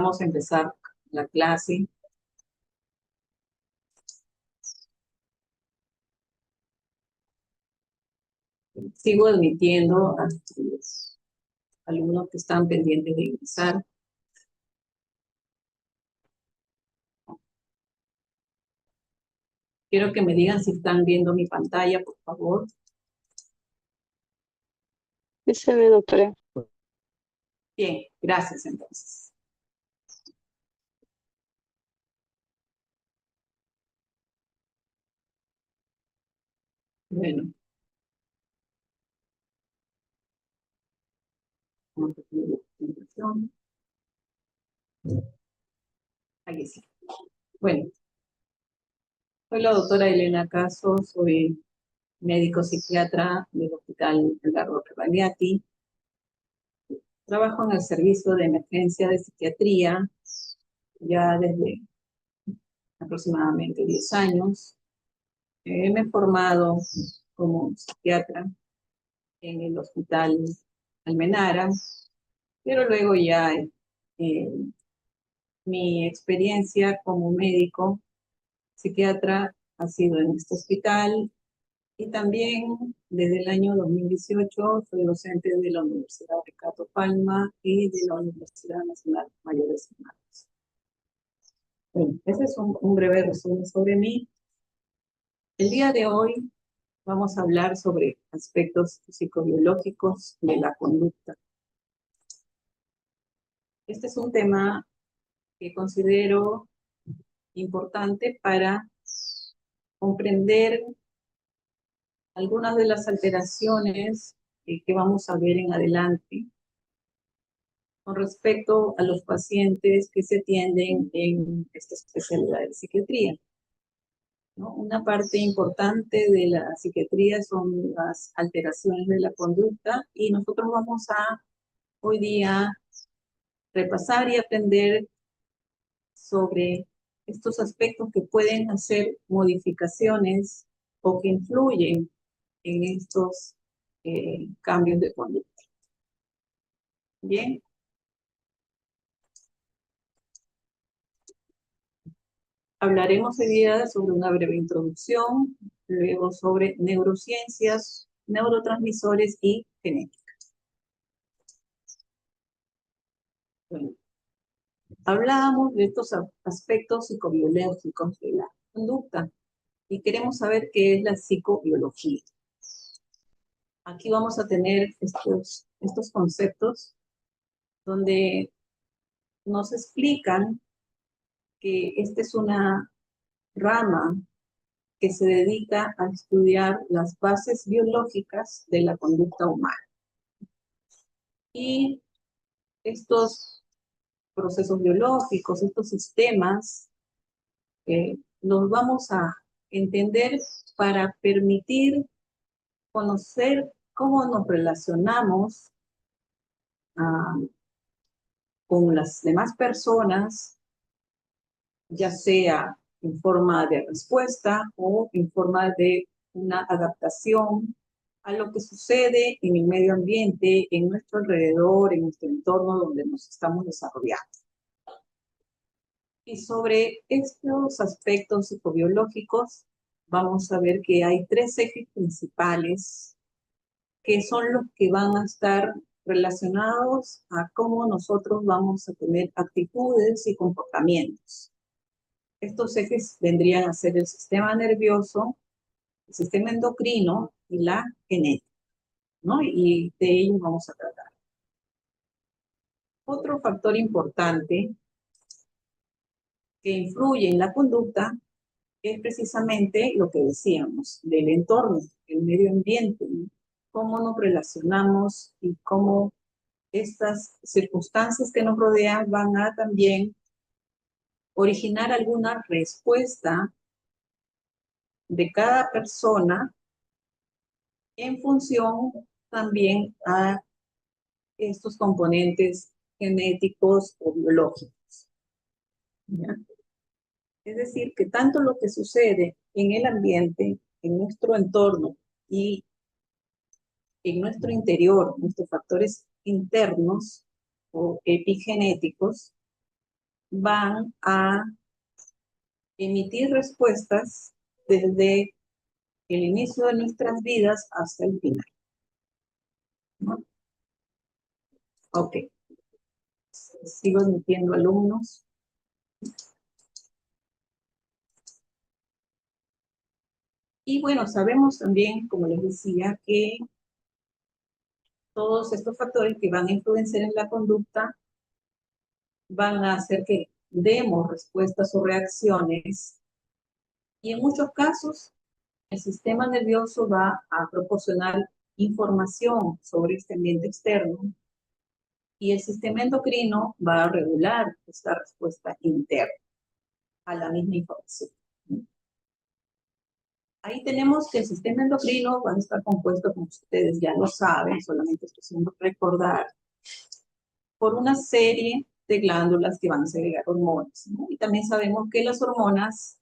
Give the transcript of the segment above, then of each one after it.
Vamos a empezar la clase. Sigo admitiendo a los alumnos que están pendientes de ingresar. Quiero que me digan si están viendo mi pantalla, por favor. Sí se ve, doctora. Bien, gracias entonces. Bueno. Vamos a poner la presentación. Aquí sí. Bueno, soy la doctora Elena Caso, soy médico psiquiatra del Hospital Edgardo Cavaliati. Trabajo en el servicio de emergencia de psiquiatría ya desde aproximadamente 10 años. Me he formado como psiquiatra en el Hospital Almenara, pero luego ya mi experiencia como médico psiquiatra ha sido en este hospital y también desde el año 2018 soy docente de la Universidad Ricardo Palma y de la Universidad Nacional Mayor de San Marcos. Bueno, ese es un breve resumen sobre mí. El día de hoy vamos a hablar sobre aspectos psicobiológicos de la conducta. Este es un tema que considero importante para comprender algunas de las alteraciones que vamos a ver en adelante con respecto a los pacientes que se atienden en esta especialidad de psiquiatría, ¿no? Una parte importante de la psiquiatría son las alteraciones de la conducta y nosotros vamos a hoy día repasar y aprender sobre estos aspectos que pueden hacer modificaciones o que influyen en estos cambios de conducta. Bien. Hablaremos hoy día sobre una breve introducción, luego sobre neurociencias, neurotransmisores y genética. Bueno, hablábamos de estos aspectos psicobiológicos de la conducta y queremos saber qué es la psicobiología. Aquí vamos a tener estos conceptos donde nos explican que esta es una rama que se dedica a estudiar las bases biológicas de la conducta humana. Y estos procesos biológicos, estos sistemas, los vamos a entender para permitir conocer cómo nos relacionamos con las demás personas, ya sea en forma de respuesta o en forma de una adaptación a lo que sucede en el medio ambiente, en nuestro alrededor, en nuestro entorno donde nos estamos desarrollando. Y sobre estos aspectos psicobiológicos, vamos a ver que hay tres ejes principales que son los que van a estar relacionados a cómo nosotros vamos a tener actitudes y comportamientos. Estos ejes vendrían a ser el sistema nervioso, el sistema endocrino y la genética, ¿no? Y de ellos vamos a tratar. Otro factor importante que influye en la conducta es precisamente lo que decíamos, del entorno, el medio ambiente, ¿no? Cómo nos relacionamos y cómo estas circunstancias que nos rodean van a también originar alguna respuesta de cada persona en función también a estos componentes genéticos o biológicos, ¿ya? Es decir, que tanto lo que sucede en el ambiente, en nuestro entorno y en nuestro interior, nuestros factores internos o epigenéticos, van a emitir respuestas desde el inicio de nuestras vidas hasta el final, ¿no? Ok, sigo emitiendo alumnos. Y bueno, sabemos también, como les decía, que todos estos factores que van a influenciar en la conducta van a hacer que demos respuestas o reacciones, y en muchos casos el sistema nervioso va a proporcionar información sobre este ambiente externo y el sistema endocrino va a regular esta respuesta interna a la misma información. Ahí tenemos que el sistema endocrino va a estar compuesto, como ustedes ya lo saben, solamente estoy haciendo recordar, por una serie de glándulas que van a segregar hormonas, ¿no? Y también sabemos que las hormonas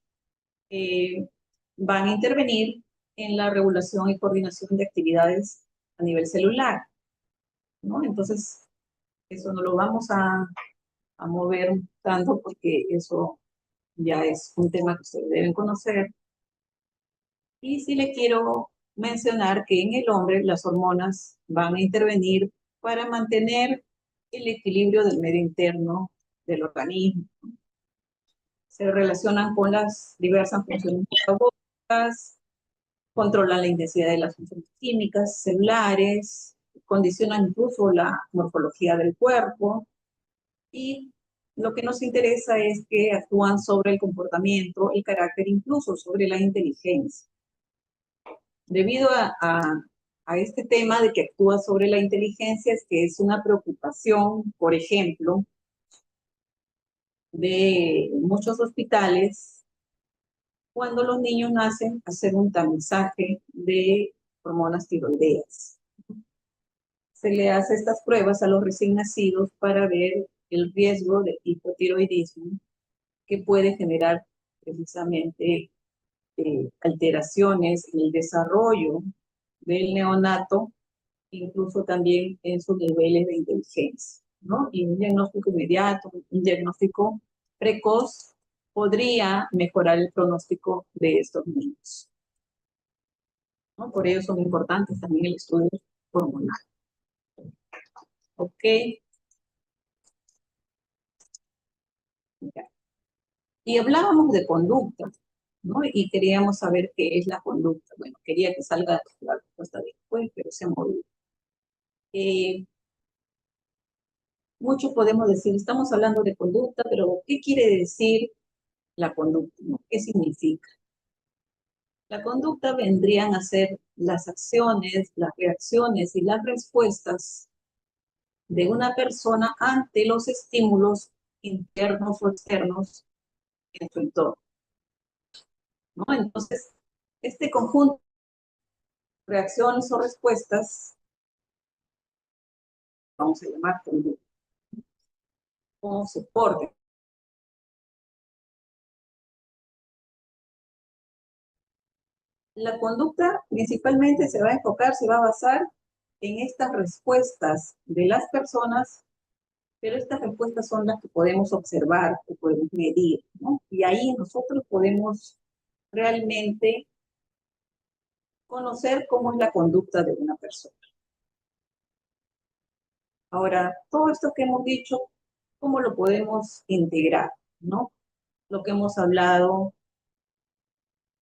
van a intervenir en la regulación y coordinación de actividades a nivel celular, ¿no? Entonces, eso no lo vamos a mover tanto porque eso ya es un tema que ustedes deben conocer. Y sí le quiero mencionar que en el hombre las hormonas van a intervenir para mantener el equilibrio del medio interno del organismo. Se relacionan con las diversas funciones metabólicas, controlan la intensidad de las funciones químicas, celulares, condicionan incluso la morfología del cuerpo, y lo que nos interesa es que actúan sobre el comportamiento, el carácter, incluso sobre la inteligencia. Debido a este tema de que actúa sobre la inteligencia, es que es una preocupación, por ejemplo, de muchos hospitales cuando los niños nacen, hacer un tamizaje de hormonas tiroideas. Se le hace estas pruebas a los recién nacidos para ver el riesgo de hipotiroidismo que puede generar precisamente alteraciones en el desarrollo del neonato, incluso también en sus niveles de inteligencia, ¿no? Y un diagnóstico inmediato, un diagnóstico precoz podría mejorar el pronóstico de estos niños, ¿no? Por ello son importantes también el estudio hormonal. ¿Ok? Ya. Y hablábamos de conducta, ¿no? Y queríamos saber qué es la conducta. Bueno, quería que salga la respuesta después, pero se movió. Muchos podemos decir, estamos hablando de conducta, pero ¿qué quiere decir la conducta? ¿No? ¿Qué significa? La conducta vendrían a ser las acciones, las reacciones y las respuestas de una persona ante los estímulos internos o externos en su entorno, ¿no? Entonces, este conjunto de reacciones o respuestas, vamos a llamar conducta, como soporte. La conducta principalmente se va a enfocar, se va a basar en estas respuestas de las personas, pero estas respuestas son las que podemos observar, que podemos medir, ¿no? Y ahí nosotros podemos realmente conocer cómo es la conducta de una persona. Ahora, todo esto que hemos dicho, ¿cómo lo podemos integrar, no? Lo que hemos hablado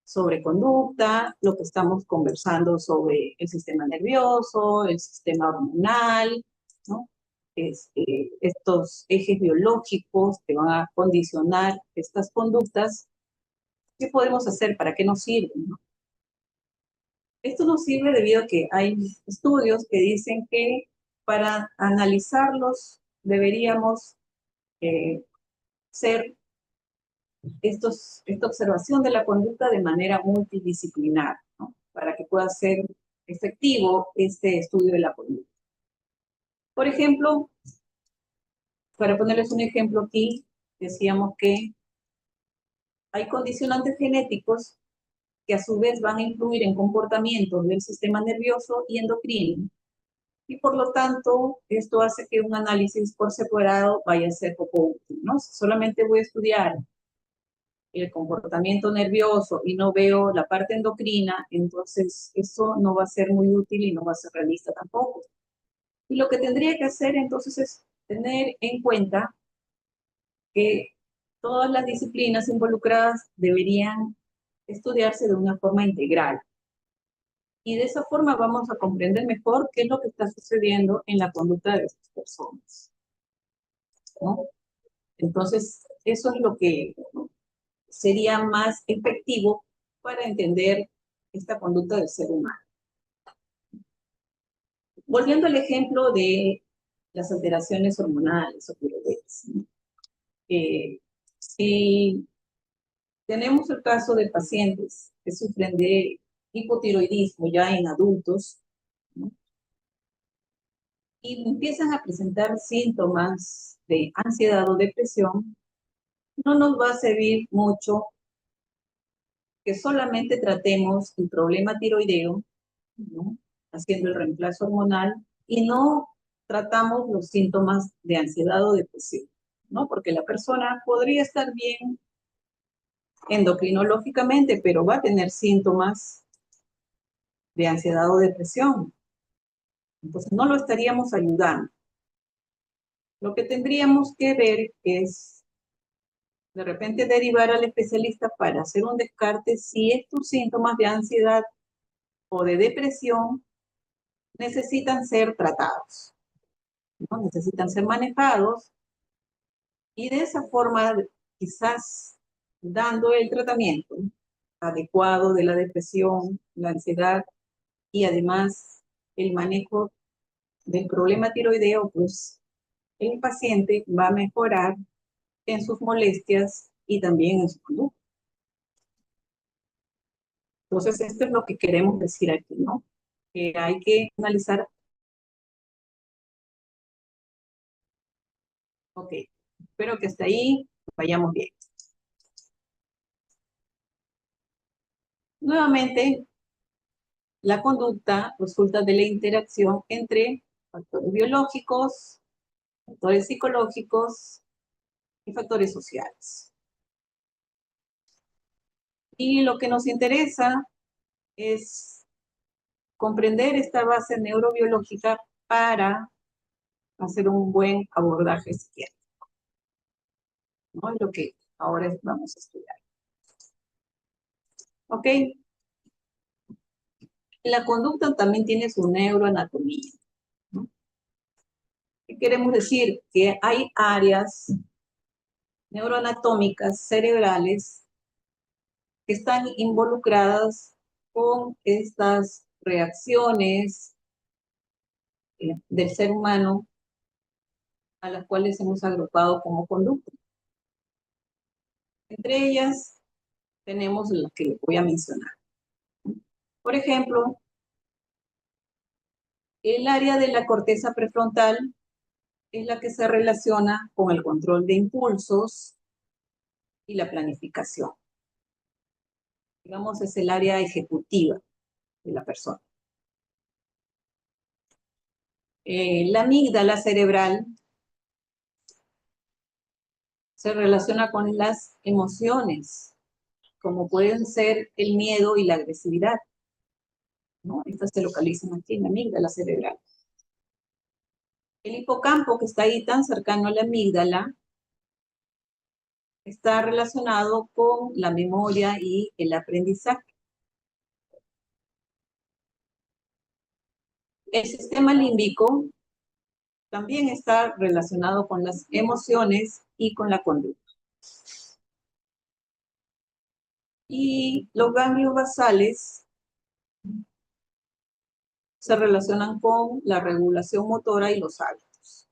sobre conducta, lo que estamos conversando sobre el sistema nervioso, el sistema hormonal, ¿no? Estos ejes biológicos que van a condicionar estas conductas. ¿Qué podemos hacer? ¿Para qué nos sirven, no? Esto nos sirve debido a que hay estudios que dicen que para analizarlos deberíamos ser esta observación de la conducta de manera multidisciplinar, ¿no? Para que pueda ser efectivo este estudio de la conducta. Por ejemplo, para ponerles un ejemplo aquí, decíamos que hay condicionantes genéticos que a su vez van a influir en comportamientos del sistema nervioso y endocrino, Y por lo tanto, esto hace que un análisis por separado vaya a ser poco útil, ¿no? Si solamente voy a estudiar el comportamiento nervioso y no veo la parte endocrina, entonces eso no va a ser muy útil y no va a ser realista tampoco. Y lo que tendría que hacer entonces es tener en cuenta que todas las disciplinas involucradas deberían estudiarse de una forma integral. Y de esa forma vamos a comprender mejor qué es lo que está sucediendo en la conducta de estas personas, ¿no? Entonces, eso es lo que sería más efectivo para entender esta conducta del ser humano. Volviendo al ejemplo de las alteraciones hormonales o tiroideas, ¿no? Si tenemos el caso de pacientes que sufren de hipotiroidismo ya en adultos, ¿no? Y empiezan a presentar síntomas de ansiedad o depresión, no nos va a servir mucho que solamente tratemos el problema tiroideo, ¿no? Haciendo el reemplazo hormonal y no tratamos los síntomas de ansiedad o depresión, ¿no? Porque la persona podría estar bien endocrinológicamente, pero va a tener síntomas de ansiedad o depresión. Entonces no lo estaríamos ayudando. Lo que tendríamos que ver es de repente derivar al especialista para hacer un descarte si estos síntomas de ansiedad o de depresión necesitan ser tratados, ¿no? Necesitan ser manejados y de esa forma quizás dando el tratamiento adecuado de la depresión, la ansiedad y además el manejo del problema tiroideo, pues el paciente va a mejorar en sus molestias y también en su conducta. Entonces, esto es lo que queremos decir aquí, ¿no? Que hay que analizar. Ok, espero que hasta ahí vayamos bien. Nuevamente, la conducta resulta de la interacción entre factores biológicos, factores psicológicos y factores sociales. Y lo que nos interesa es comprender esta base neurobiológica para hacer un buen abordaje psiquiátrico, ¿no? Es lo que ahora vamos a estudiar. ¿Ok? La conducta también tiene su neuroanatomía, ¿no? ¿Qué queremos decir? Que hay áreas neuroanatómicas cerebrales que están involucradas con estas reacciones del ser humano a las cuales hemos agrupado como conducta. Entre ellas tenemos las que les voy a mencionar. Por ejemplo, el área de la corteza prefrontal es la que se relaciona con el control de impulsos y la planificación. Digamos, es el área ejecutiva de la persona. La amígdala cerebral se relaciona con las emociones, como pueden ser el miedo y la agresividad, ¿no? Estas se localizan aquí en la amígdala cerebral. El hipocampo, que está ahí tan cercano a la amígdala, está relacionado con la memoria y el aprendizaje. El sistema límbico también está relacionado con las emociones y con la conducta. Y los ganglios basales se relacionan con la regulación motora y los hábitos.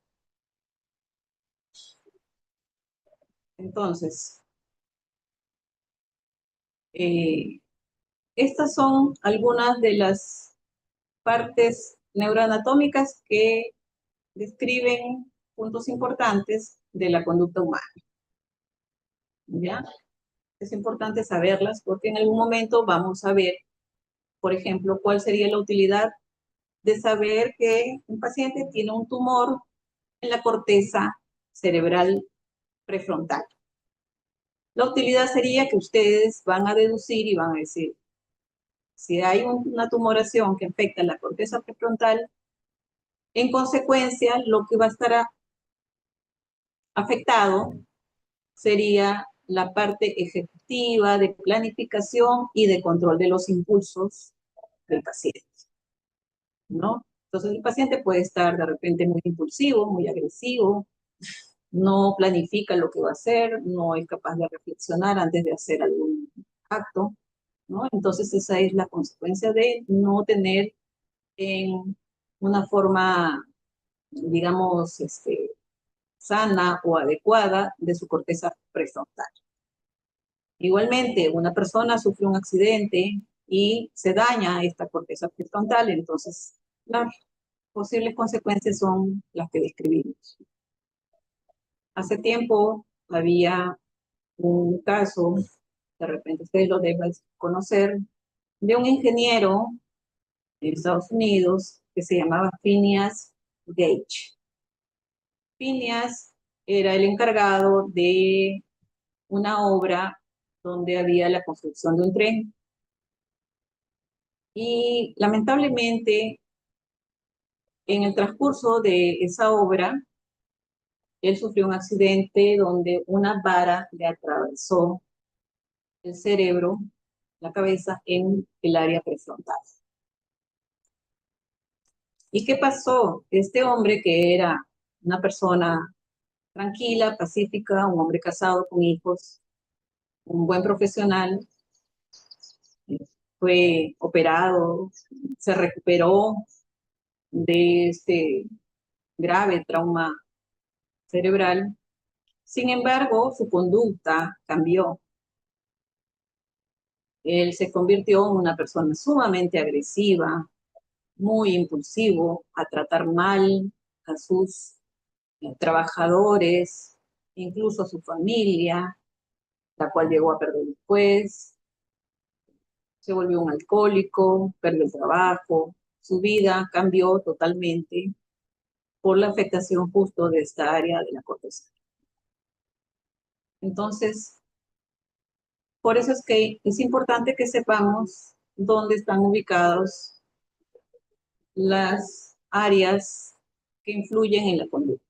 Entonces, estas son algunas de las partes neuroanatómicas que describen puntos importantes de la conducta humana. ¿Ya? Es importante saberlas porque en algún momento vamos a ver, por ejemplo, cuál sería la utilidad de saber que un paciente tiene un tumor en la corteza cerebral prefrontal. La utilidad sería que ustedes van a deducir y van a decir, si hay una tumoración que afecta la corteza prefrontal, en consecuencia, lo que va a estar afectado sería la parte ejecutiva de planificación y de control de los impulsos del paciente, ¿no? Entonces el paciente puede estar de repente muy impulsivo, muy agresivo, no planifica lo que va a hacer, no es capaz de reflexionar antes de hacer algún acto, ¿no? Entonces esa es la consecuencia de no tener en una forma, digamos, sana o adecuada de su corteza prefrontal. Igualmente, una persona sufre un accidente y se daña esta corteza prefrontal, entonces las posibles consecuencias son las que describimos. Hace tiempo había un caso, de repente ustedes lo deben conocer, de un ingeniero en Estados Unidos que se llamaba Phineas Gage. Phineas era el encargado de una obra donde había la construcción de un tren. Y lamentablemente, en el transcurso de esa obra, él sufrió un accidente donde una vara le atravesó el cerebro, la cabeza, en el área prefrontal. ¿Y qué pasó? Este hombre, que era una persona tranquila, pacífica, un hombre casado con hijos, un buen profesional, fue operado, se recuperó de este grave trauma cerebral. Sin embargo, su conducta cambió. Él se convirtió en una persona sumamente agresiva, muy impulsivo, a tratar mal a sus trabajadores, incluso a su familia, la cual llegó a perder después. Se volvió un alcohólico, perdió el trabajo, su vida cambió totalmente por la afectación justo de esta área de la corteza. Entonces, por eso es que es importante que sepamos dónde están ubicados las áreas que influyen en la conducta.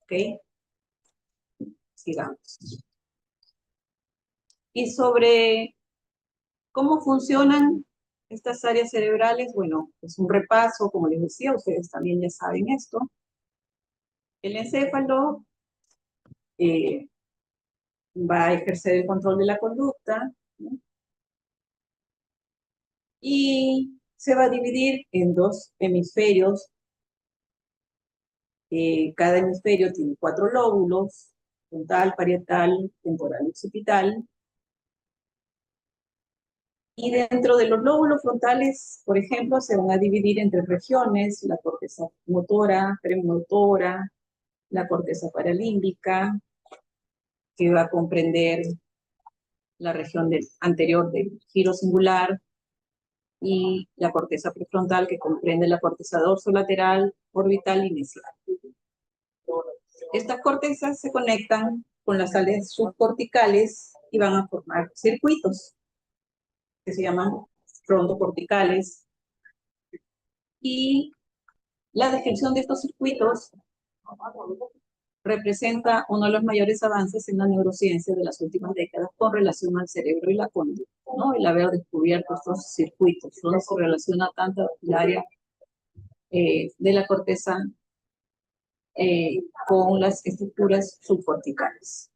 ¿Ok? Sigamos. Y sobre cómo funcionan estas áreas cerebrales, bueno, es un repaso, como les decía, ustedes también ya saben esto. El encéfalo va a ejercer el control de la conducta, ¿no? Y se va a dividir en dos hemisferios. Cada hemisferio tiene 4 lóbulos: frontal, parietal, temporal y occipital. Y dentro de los lóbulos frontales, por ejemplo, se van a dividir en 3 regiones: la corteza motora, premotora, la corteza paralímbica, que va a comprender la región anterior del giro singular, y la corteza prefrontal, que comprende la corteza dorsolateral, orbital y mesial. Estas cortezas se conectan con las áreas subcorticales y van a formar circuitos que se llaman frontocorticales. Y la descripción de estos circuitos representa uno de los mayores avances en la neurociencia de las últimas décadas con relación al cerebro y la conducta, ¿no? El haber descubierto estos circuitos, donde se relaciona tanto el área de la corteza con las estructuras subcorticales.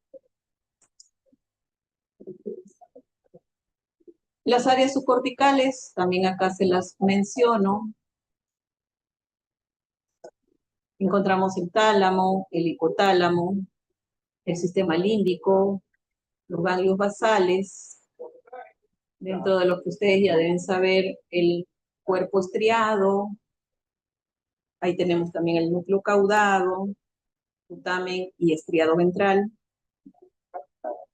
Las áreas subcorticales, también acá se las menciono. Encontramos el tálamo, el hipotálamo, el sistema límbico, los ganglios basales. Dentro de lo que ustedes ya deben saber, el cuerpo estriado. Ahí tenemos también el núcleo caudado, putamen y estriado ventral.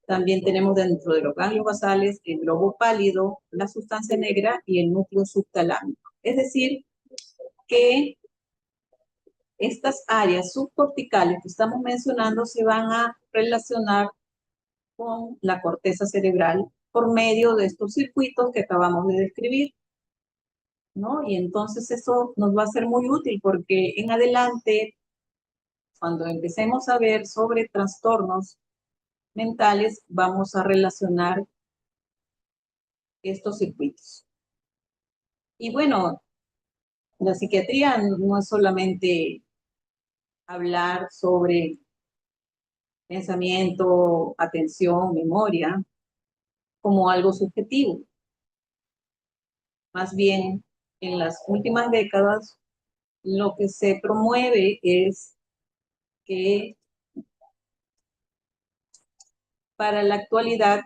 También tenemos dentro de los ganglios basales el globo pálido, la sustancia negra y el núcleo subtalámico. Es decir, que estas áreas subcorticales que estamos mencionando se van a relacionar con la corteza cerebral por medio de estos circuitos que acabamos de describir, ¿no? Y entonces eso nos va a ser muy útil porque en adelante, cuando empecemos a ver sobre trastornos mentales, vamos a relacionar estos circuitos. Y bueno, la psiquiatría no es solamente hablar sobre pensamiento, atención, memoria, como algo subjetivo. Más bien, en las últimas décadas, lo que se promueve es que para la actualidad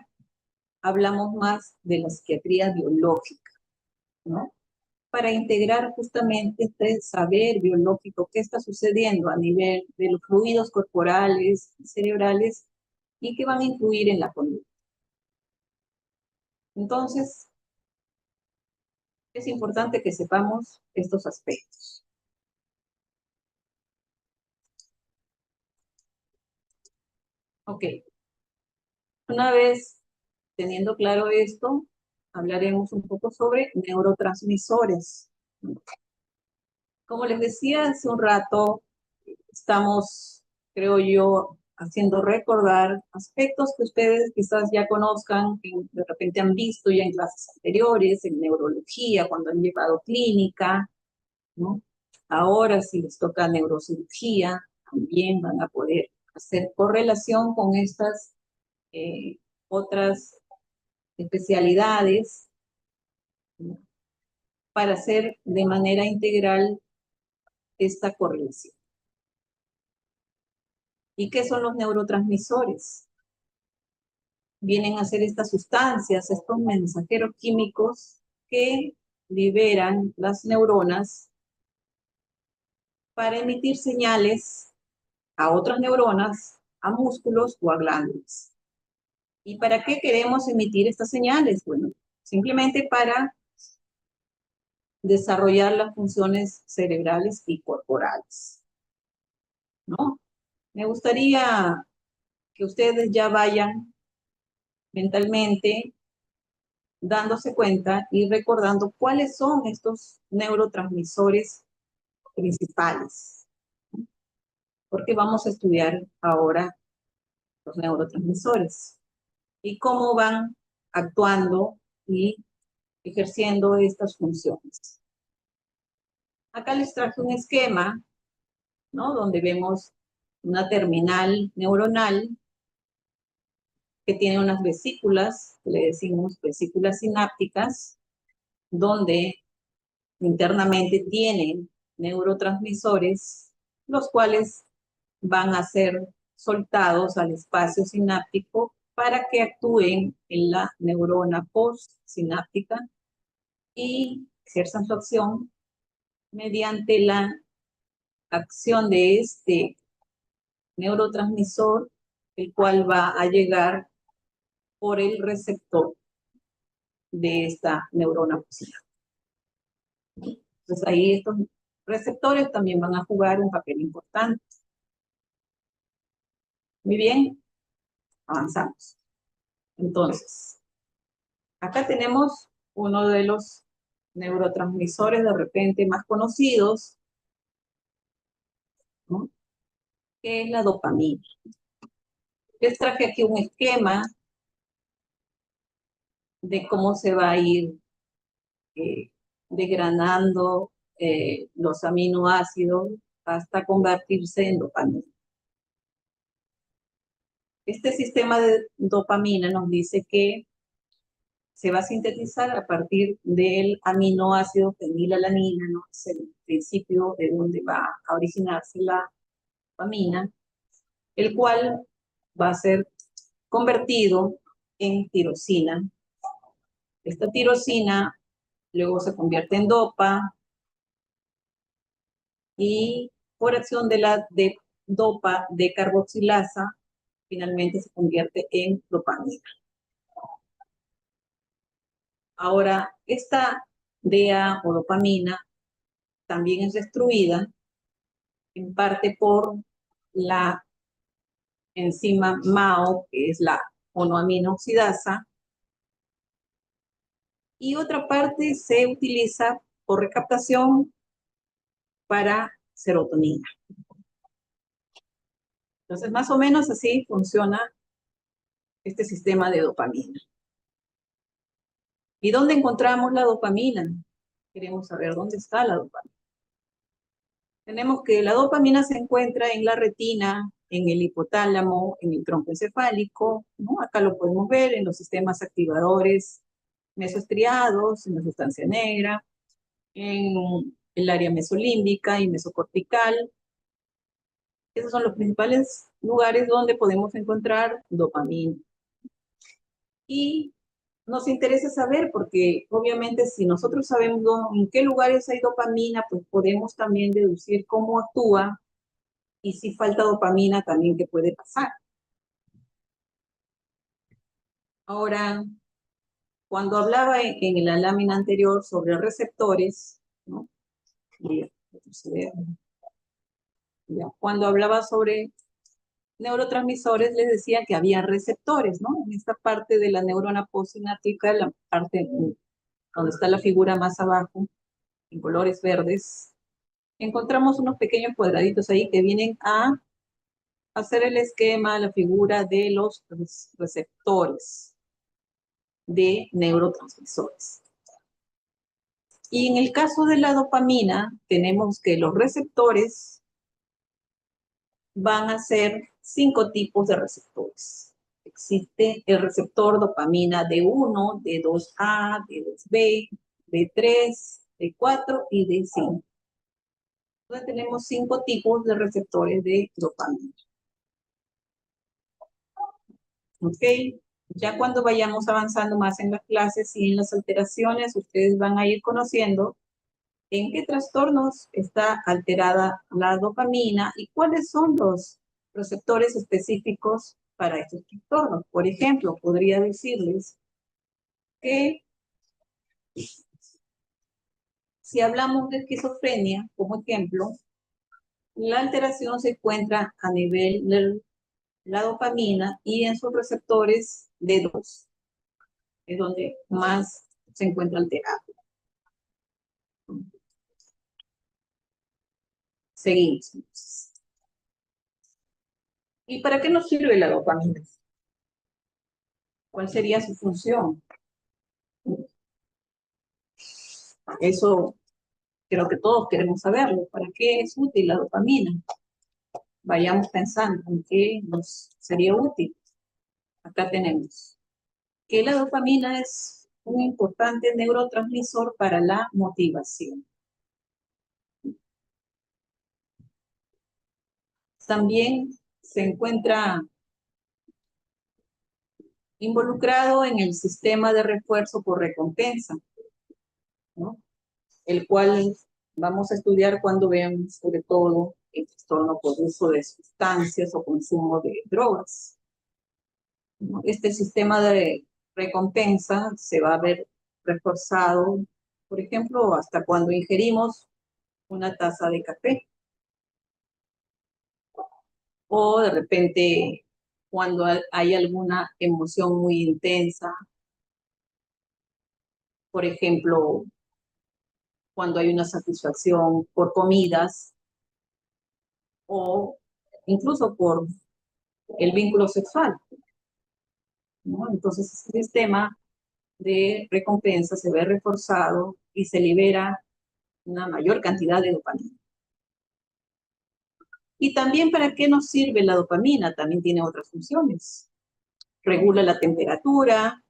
hablamos más de la psiquiatría biológica, ¿no? Para integrar justamente este saber biológico, qué está sucediendo a nivel de los fluidos corporales, cerebrales, y que van a influir en la conducta. Entonces, es importante que sepamos estos aspectos. Ok, una vez teniendo claro esto, hablaremos un poco sobre neurotransmisores. Como les decía hace un rato, estamos, creo yo, haciendo recordar aspectos que ustedes quizás ya conozcan, que de repente han visto ya en clases anteriores, en neurología, cuando han llevado clínica, ¿no? Ahora, si les toca neurocirugía, también van a poder hacer correlación con estas otras especialidades, ¿no? Para hacer de manera integral esta correlación. ¿Y qué son los neurotransmisores? Vienen a ser estas sustancias, estos mensajeros químicos que liberan las neuronas para emitir señales a otras neuronas, a músculos o a glándulas. ¿Y para qué queremos emitir estas señales? Bueno, simplemente para desarrollar las funciones cerebrales y corporales, ¿no? Me gustaría que ustedes ya vayan mentalmente dándose cuenta y recordando cuáles son estos neurotransmisores principales, porque vamos a estudiar ahora los neurotransmisores y cómo van actuando y ejerciendo estas funciones. Acá les traje un esquema, ¿no? Donde vemos una terminal neuronal que tiene unas vesículas, le decimos vesículas sinápticas, donde internamente tienen neurotransmisores, los cuales van a ser soltados al espacio sináptico para que actúen en la neurona postsináptica y ejerzan su acción mediante la acción de este neurotransmisor, el cual va a llegar por el receptor de esta neurona postsináptica. Entonces ahí estos receptores también van a jugar un papel importante. Muy bien, avanzamos. Entonces, acá tenemos uno de los neurotransmisores de repente más conocidos, ¿no? Que es la dopamina. Les traje aquí un esquema de cómo se va a ir degranando los aminoácidos hasta convertirse en dopamina. Este sistema de dopamina nos dice que se va a sintetizar a partir del aminoácido fenilalanina, ¿no? Es el principio de donde va a originarse la dopamina, el cual va a ser convertido en tirosina. Esta tirosina luego se convierte en dopa y por acción de la dopa decarboxilasa finalmente se convierte en dopamina. Ahora, esta DEA o dopamina también es destruida en parte por la enzima MAO, que es la monoamina oxidasa, y otra parte se utiliza por recaptación para serotonina. Entonces, más o menos así funciona este sistema de dopamina. ¿Y dónde encontramos la dopamina? Queremos saber dónde está la dopamina. Tenemos que la dopamina se encuentra en la retina, en el hipotálamo, en el tronco encefálico, ¿no? Acá lo podemos ver en los sistemas activadores mesoestriados, en la sustancia negra, en el área mesolímbica y mesocortical. Esos son los principales lugares donde podemos encontrar dopamina. Y nos interesa saber porque obviamente si nosotros sabemos en qué lugares hay dopamina, pues podemos también deducir cómo actúa y si falta dopamina también qué puede pasar. Ahora, cuando hablaba en la lámina anterior sobre receptores, ¿no? Cuando hablaba sobre neurotransmisores, les decía que había receptores, ¿no? En esta parte de la neurona postsináptica, la parte donde está la figura más abajo, en colores verdes, encontramos unos pequeños cuadraditos ahí que vienen a hacer el esquema, la figura de los receptores de neurotransmisores. Y en el caso de la dopamina, tenemos que los receptores van a ser 5 tipos de receptores. Existe el receptor dopamina D1, D2A, D2B, D3, D4 y D5. Entonces tenemos 5 tipos de receptores de dopamina. ¿Ok? Ya cuando vayamos avanzando más en las clases y en las alteraciones, ustedes van a ir conociendo en qué trastornos está alterada la dopamina y cuáles son los receptores específicos para estos trastornos. Por ejemplo, podría decirles que si hablamos de esquizofrenia, como ejemplo, la alteración se encuentra a nivel de la dopamina y en sus receptores D2, es donde más se encuentra alterado. Seguimos. ¿Y para qué nos sirve la dopamina? ¿Cuál sería su función? Eso creo que todos queremos saberlo. ¿Para qué es útil la dopamina? Vayamos pensando en qué nos sería útil. Acá tenemos que la dopamina es un importante neurotransmisor para la motivación. También se encuentra involucrado en el sistema de refuerzo por recompensa, ¿no? El cual vamos a estudiar cuando veamos sobre todo el trastorno por uso de sustancias o consumo de drogas, ¿no? Este sistema de recompensa se va a ver reforzado, por ejemplo, hasta cuando ingerimos una taza de café o de repente cuando hay alguna emoción muy intensa, por ejemplo, cuando hay una satisfacción por comidas o incluso por el vínculo sexual, ¿no? Entonces, el sistema de recompensa se ve reforzado y se libera una mayor cantidad de dopamina. Y también, ¿para qué nos sirve la dopamina? También tiene otras funciones. Regula la temperatura,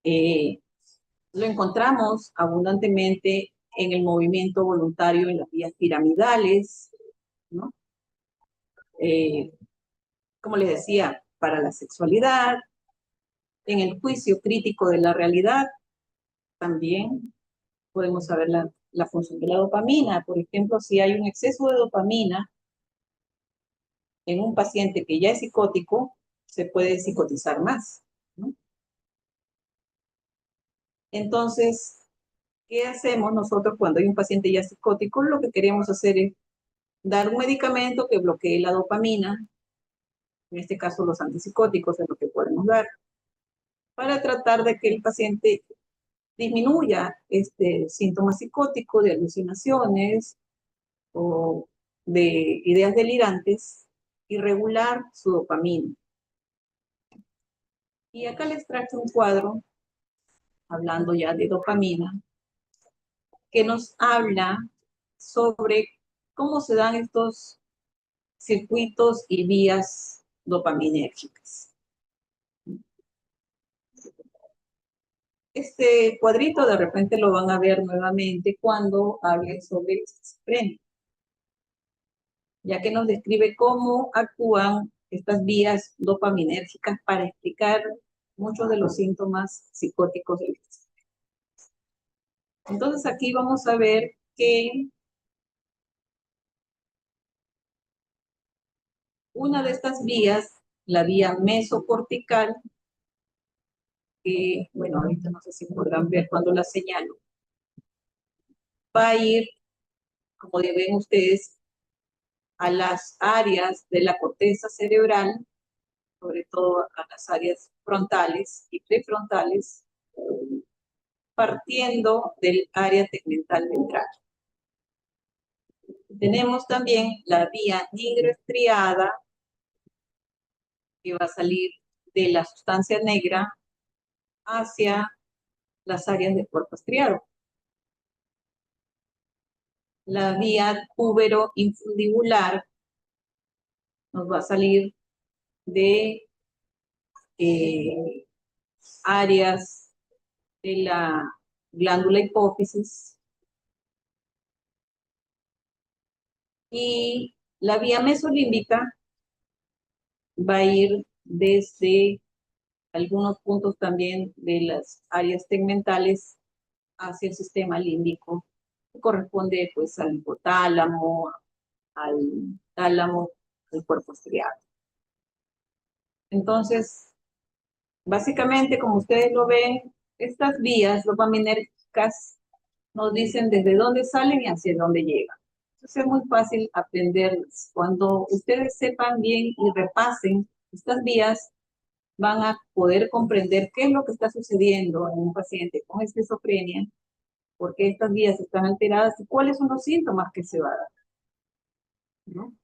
lo encontramos abundantemente en el movimiento voluntario en las vías piramidales, ¿no? Como les decía, para la sexualidad, en el juicio crítico de la realidad, también podemos saber la función de la dopamina. Por ejemplo, si hay un exceso de dopamina, en un paciente que ya es psicótico, se puede psicotizar más, ¿no? Entonces, ¿qué hacemos nosotros cuando hay un paciente ya psicótico? Lo que queremos hacer es dar un medicamento que bloquee la dopamina, en este caso los antipsicóticos es lo que podemos dar, para tratar de que el paciente disminuya este síntoma psicótico de alucinaciones o de ideas delirantes y regular su dopamina. Y acá les traje un cuadro, hablando ya de dopamina, que nos habla sobre cómo se dan estos circuitos y vías dopaminérgicas. Este cuadrito de repente lo van a ver nuevamente cuando hable sobre esquizofrenia, ya que nos describe cómo actúan estas vías dopaminérgicas para explicar muchos de los síntomas psicóticos del esquizofrenia. Entonces aquí vamos a ver que una de estas vías, la vía mesocortical, que, bueno, ahorita no sé si podrán ver cuando la señalo, va a ir, como ven ustedes, a las áreas de la corteza cerebral, sobre todo a las áreas frontales y prefrontales, partiendo del área tegmental ventral. Tenemos también la vía nigroestriada, que va a salir de la sustancia negra hacia las áreas del cuerpo estriado. La vía púbero-infundibular nos va a salir de áreas de la glándula hipófisis, y la vía mesolímbica va a ir desde algunos puntos también de las áreas tegmentales hacia el sistema límbico, que corresponde pues al hipotálamo, al tálamo, al cuerpo estriado. Entonces, básicamente, como ustedes lo ven, estas vías dopaminérgicas nos dicen desde dónde salen y hacia dónde llegan. Entonces es muy fácil aprenderlas. Cuando ustedes sepan bien y repasen estas vías, van a poder comprender qué es lo que está sucediendo en un paciente con esquizofrenia, por qué estas vías están alteradas y cuáles son los síntomas que se van a dar, ¿no?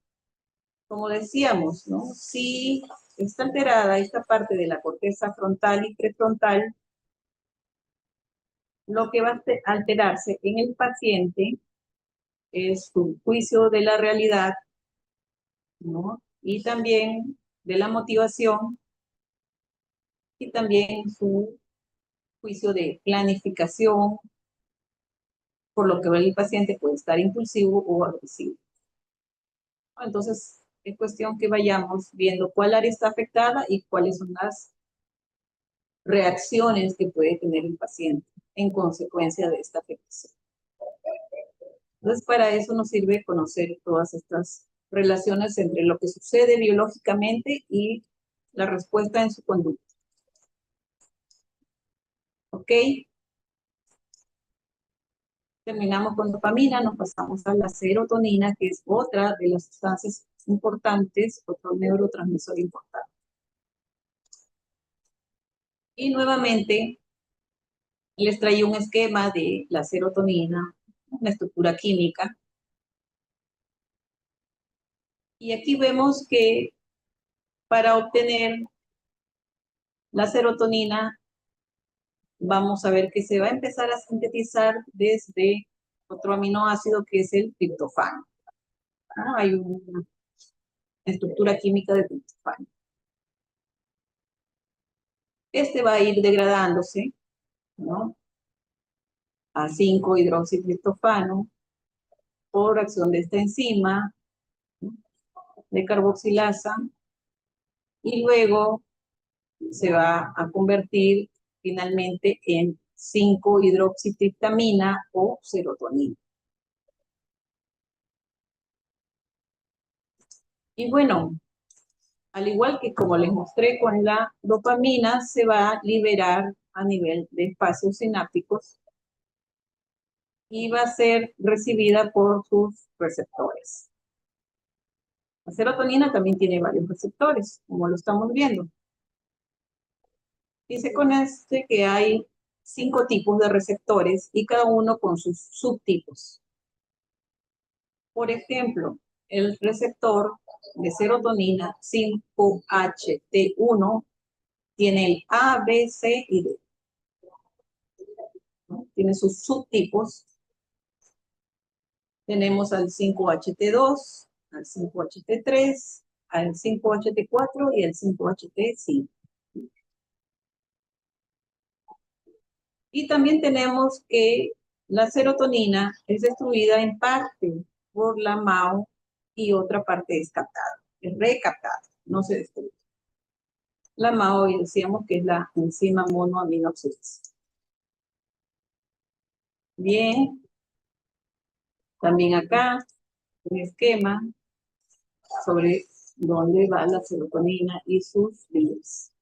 Como decíamos, ¿no? Si está alterada esta parte de la corteza frontal y prefrontal, lo que va a alterarse en el paciente es su juicio de la realidad, ¿no? Y también de la motivación, y también su juicio de planificación, por lo que el paciente puede estar impulsivo o agresivo. Entonces, es cuestión que vayamos viendo cuál área está afectada y cuáles son las reacciones que puede tener el paciente en consecuencia de esta afectación. Entonces, para eso nos sirve conocer todas estas relaciones entre lo que sucede biológicamente y la respuesta en su conducta. ¿Ok? Terminamos con dopamina, nos pasamos a la serotonina, que es otra de las sustancias importantes, otro neurotransmisor importante. Y nuevamente les traigo un esquema de la serotonina, una estructura química. Y aquí vemos que para obtener la serotonina, vamos a ver que se va a empezar a sintetizar desde otro aminoácido que es el triptofano. ¿No? Hay una estructura química de triptofano. Este va a ir degradándose, ¿no? A 5-hidroxitriptofano por acción de esta enzima de carboxilasa, y luego se va a convertir finalmente en 5-hidroxitriptamina o serotonina. Y bueno, Al igual que como les mostré con la dopamina, se va a liberar a nivel de espacios sinápticos y va a ser recibida por sus receptores. La serotonina también tiene varios receptores, como lo estamos viendo. Dice con este que hay 5 tipos de receptores y cada uno con sus subtipos. Por ejemplo, el receptor de serotonina 5-HT1 tiene el A, B, C y D, ¿no? Tiene sus subtipos. Tenemos al 5-HT2, al 5-HT3, al 5-HT4 y al 5-HT5. Y también tenemos que la serotonina es destruida en parte por la MAO y otra parte es captada, es recaptada, no se destruye. La MAO decíamos que es la enzima monoaminoxidasa. Bien, también acá un esquema sobre dónde va la serotonina y sus vías.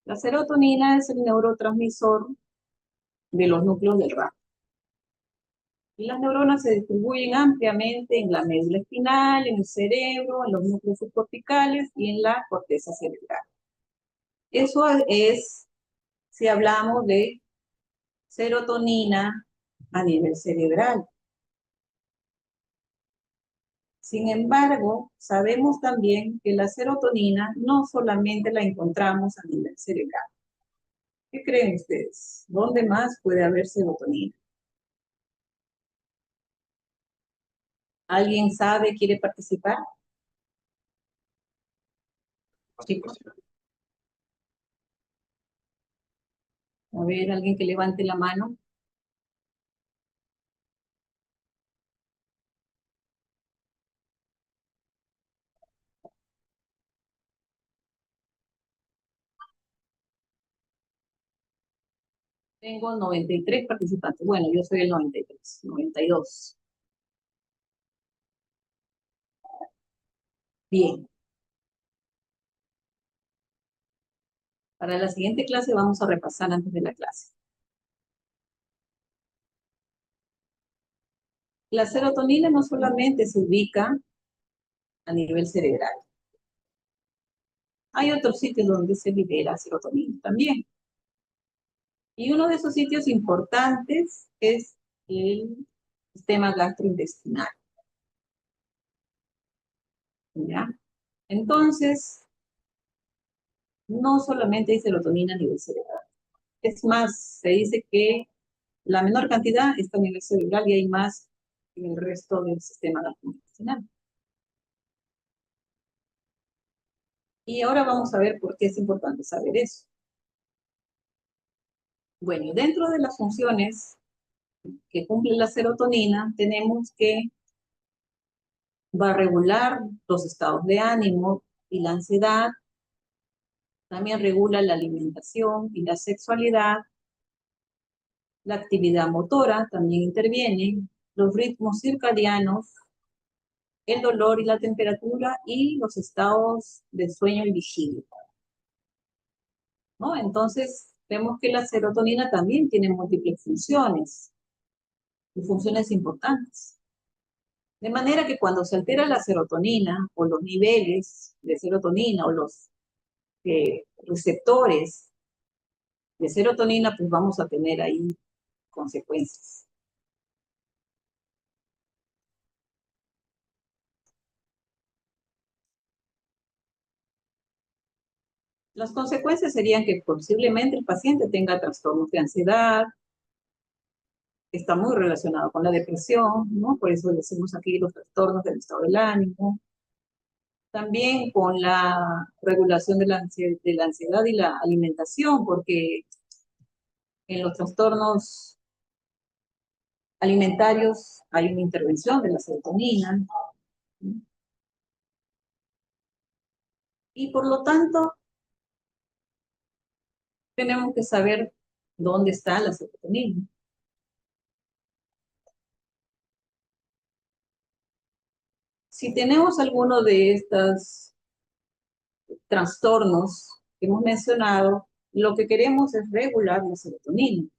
La serotonina es el neurotransmisor de los núcleos del ramo. Y las neuronas se distribuyen ampliamente en la médula espinal, en el cerebro, en los núcleos subcorticales y en la corteza cerebral. Eso es si hablamos de serotonina a nivel cerebral. Sin embargo, sabemos también que la serotonina no solamente la encontramos a nivel cerebral. ¿Qué creen ustedes? ¿Dónde más puede haber serotonina? ¿Alguien sabe, quiere participar? Chicos, a ver, alguien que levante la mano. Tengo 93 participantes. Bueno, yo soy el 93, 92. Bien. Para la siguiente clase vamos a repasar antes de la clase. La serotonina no solamente se ubica a nivel cerebral. Hay otros sitios donde se libera serotonina también. Y uno de esos sitios importantes es el sistema gastrointestinal. ¿Ya? Entonces, no solamente hay serotonina a nivel cerebral. Es más, se dice que la menor cantidad está a nivel cerebral y hay más en el resto del sistema gastrointestinal. Y ahora vamos a ver por qué es importante saber eso. Bueno, dentro de las funciones que cumple la serotonina, tenemos que va a regular los estados de ánimo y la ansiedad, también regula la alimentación y la sexualidad, la actividad motora también interviene, los ritmos circadianos, el dolor y la temperatura y los estados de sueño y vigilia, ¿no? Entonces, vemos que la serotonina también tiene múltiples funciones y funciones importantes. De manera que cuando se altera la serotonina o los niveles de serotonina o los receptores de serotonina, pues vamos a tener ahí consecuencias. Las consecuencias serían que posiblemente el paciente tenga trastornos de ansiedad, está muy relacionado con la depresión, ¿no? Por eso decimos aquí los trastornos del estado del ánimo. También con la regulación de la ansiedad y la alimentación, porque en los trastornos alimentarios hay una intervención de la serotonina. Y por lo tanto, tenemos que saber dónde está la serotonina. Si tenemos alguno de estos trastornos que hemos mencionado, lo que queremos es regular la serotonina.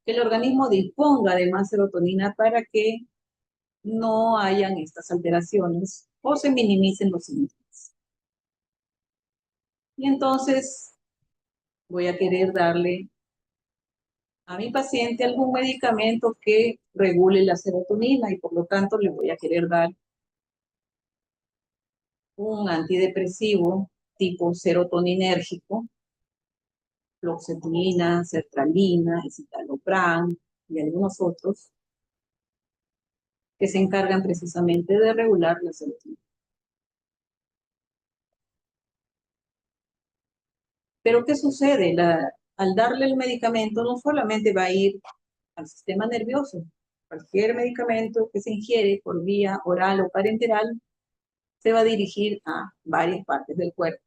Que el organismo disponga de más serotonina para que no hayan estas alteraciones o se minimicen los síntomas. Y entonces voy a querer darle a mi paciente algún medicamento que regule la serotonina y por lo tanto le voy a querer dar un antidepresivo tipo serotoninérgico, fluoxetina, sertralina, escitalopram y algunos otros que se encargan precisamente de regular la serotonina. Pero ¿qué sucede? Al darle el medicamento no solamente va a ir al sistema nervioso. Cualquier medicamento que se ingiere por vía oral o parenteral se va a dirigir a varias partes del cuerpo,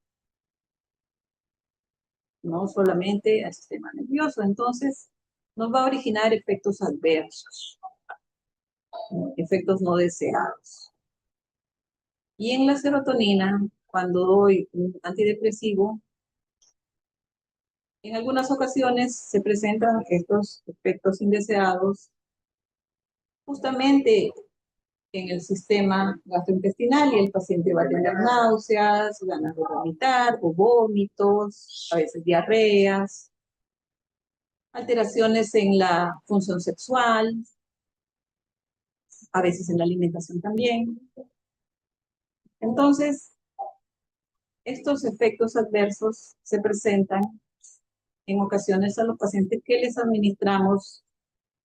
no solamente al sistema nervioso. Entonces, nos va a originar efectos adversos, efectos no deseados. Y en la serotonina, cuando doy un antidepresivo, en algunas ocasiones se presentan estos efectos indeseados justamente en el sistema gastrointestinal y el paciente va a tener náuseas, ganas de vomitar o vómitos, a veces diarreas, alteraciones en la función sexual, a veces en la alimentación también. Entonces, estos efectos adversos se presentan en ocasiones a los pacientes que les administramos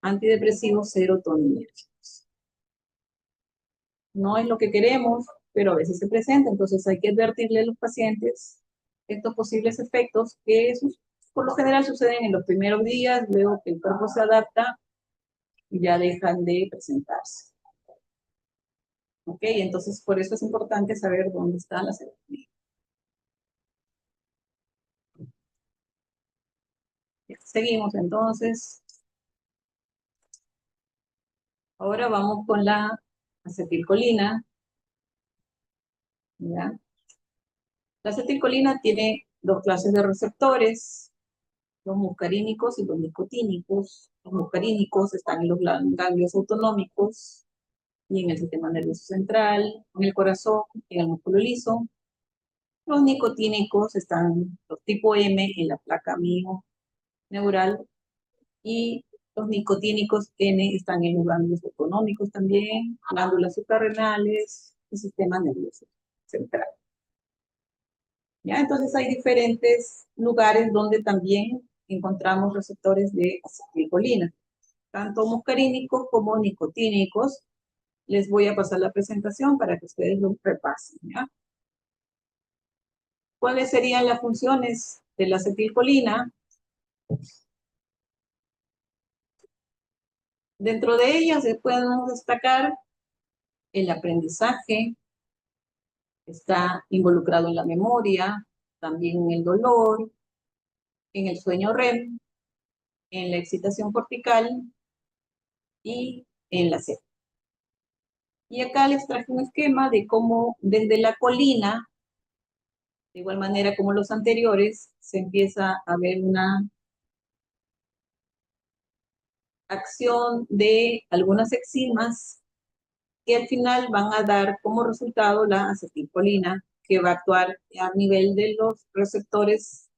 antidepresivos serotoninérgicos. No es lo que queremos, pero a veces se presenta, entonces hay que advertirle a los pacientes estos posibles efectos que por lo general suceden en los primeros días, luego que el cuerpo se adapta y ya dejan de presentarse. ¿Ok? Entonces por eso es importante saber dónde está la serotonina. Seguimos entonces. Ahora vamos con la acetilcolina. ¿Ya? La acetilcolina tiene dos clases de receptores, los muscarínicos y los nicotínicos. Los muscarínicos están en los ganglios autonómicos y en el sistema nervioso central, en el corazón, en el músculo liso. Los nicotínicos están, los tipo M, en la placa neural y los nicotínicos N están en los ganglios autonómicos también, glándulas suprarrenales y sistema nervioso central. ¿Ya? Entonces hay diferentes lugares donde también encontramos receptores de acetilcolina, tanto muscarínicos como nicotínicos. Les voy a pasar la presentación para que ustedes lo repasen. ¿Ya? ¿Cuáles serían las funciones de la acetilcolina? Dentro de ellas podemos destacar el aprendizaje, está involucrado en la memoria, también en el dolor, en el sueño REM, en la excitación cortical y en la sed. Y acá les traje un esquema de cómo desde la colina, de igual manera como los anteriores, se empieza a ver una acción de algunas enzimas que al final van a dar como resultado la acetilcolina, que va a actuar a nivel de los receptores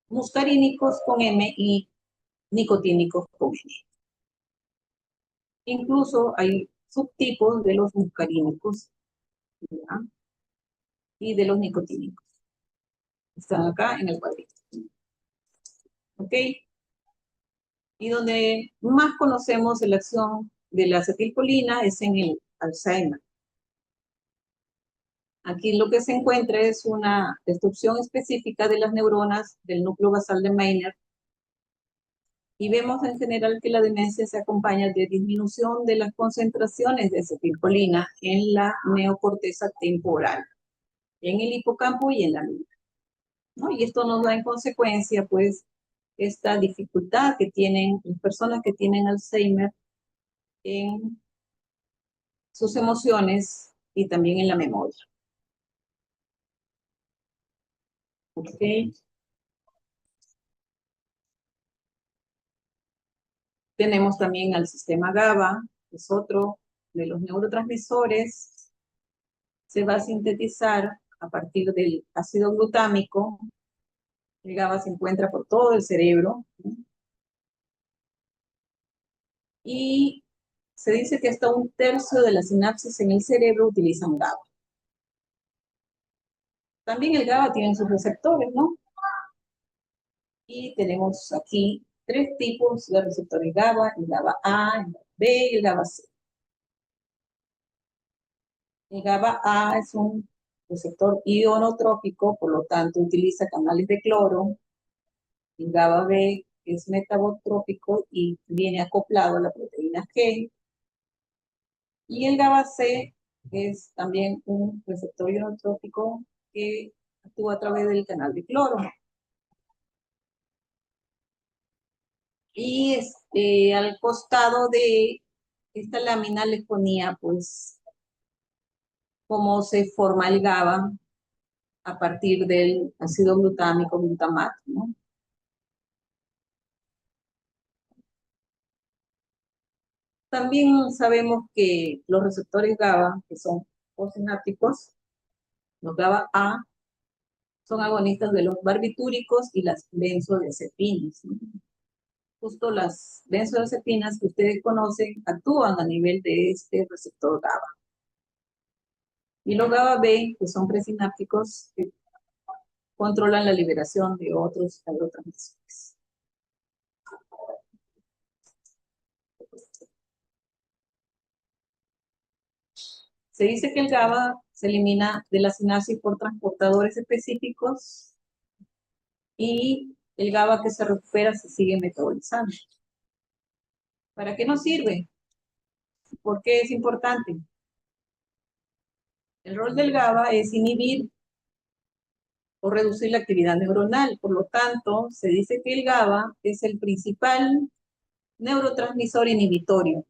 muscarínicos con M y nicotínicos con N. Incluso hay subtipos de los muscarínicos, ¿ya? Y de los nicotínicos. Están acá en el cuadrito. ¿Ok? Y donde más conocemos la acción de la acetilcolina es en el Alzheimer. Aquí lo que se encuentra es una destrucción específica de las neuronas del núcleo basal de Meiner. Y vemos en general que la demencia se acompaña de disminución de las concentraciones de acetilcolina en la neocorteza temporal, en el hipocampo y en la amígdala, ¿no? Y esto nos da en consecuencia, pues, esta dificultad que tienen las personas que tienen Alzheimer en sus emociones y también en la memoria. ¿Ok? Tenemos también al sistema GABA, que es otro de los neurotransmisores. Se va a sintetizar a partir del ácido glutámico. El GABA se encuentra por todo el cerebro. Y se dice que hasta 1/3 de las sinapsis en el cerebro utilizan GABA. También el GABA tiene sus receptores, ¿no? Y tenemos aquí 3 tipos de receptores GABA, el GABA A, el GABA B y el GABA C. El GABA A es un receptor ionotrópico, por lo tanto utiliza canales de cloro. El GABA B es metabotrópico y viene acoplado a la proteína G. Y el GABA C es también un receptor ionotrópico que actúa a través del canal de cloro. Y al costado de esta lámina les ponía pues cómo se forma el GABA a partir del ácido glutámico glutamato, ¿no? También sabemos que los receptores GABA, que son postsinápticos, los GABA A, son agonistas de los barbitúricos y las benzodiazepinas, ¿no? Justo las benzodiazepinas que ustedes conocen actúan a nivel de este receptor GABA. Y los GABA B, que son presinápticos, que controlan la liberación de otros neurotransmisores. Se dice que el GABA se elimina de la sinapsis por transportadores específicos y el GABA que se recupera se sigue metabolizando. ¿Para qué nos sirve? ¿Por qué es importante? El rol del GABA es inhibir o reducir la actividad neuronal. Por lo tanto, se dice que el GABA es el principal neurotransmisor inhibitorio.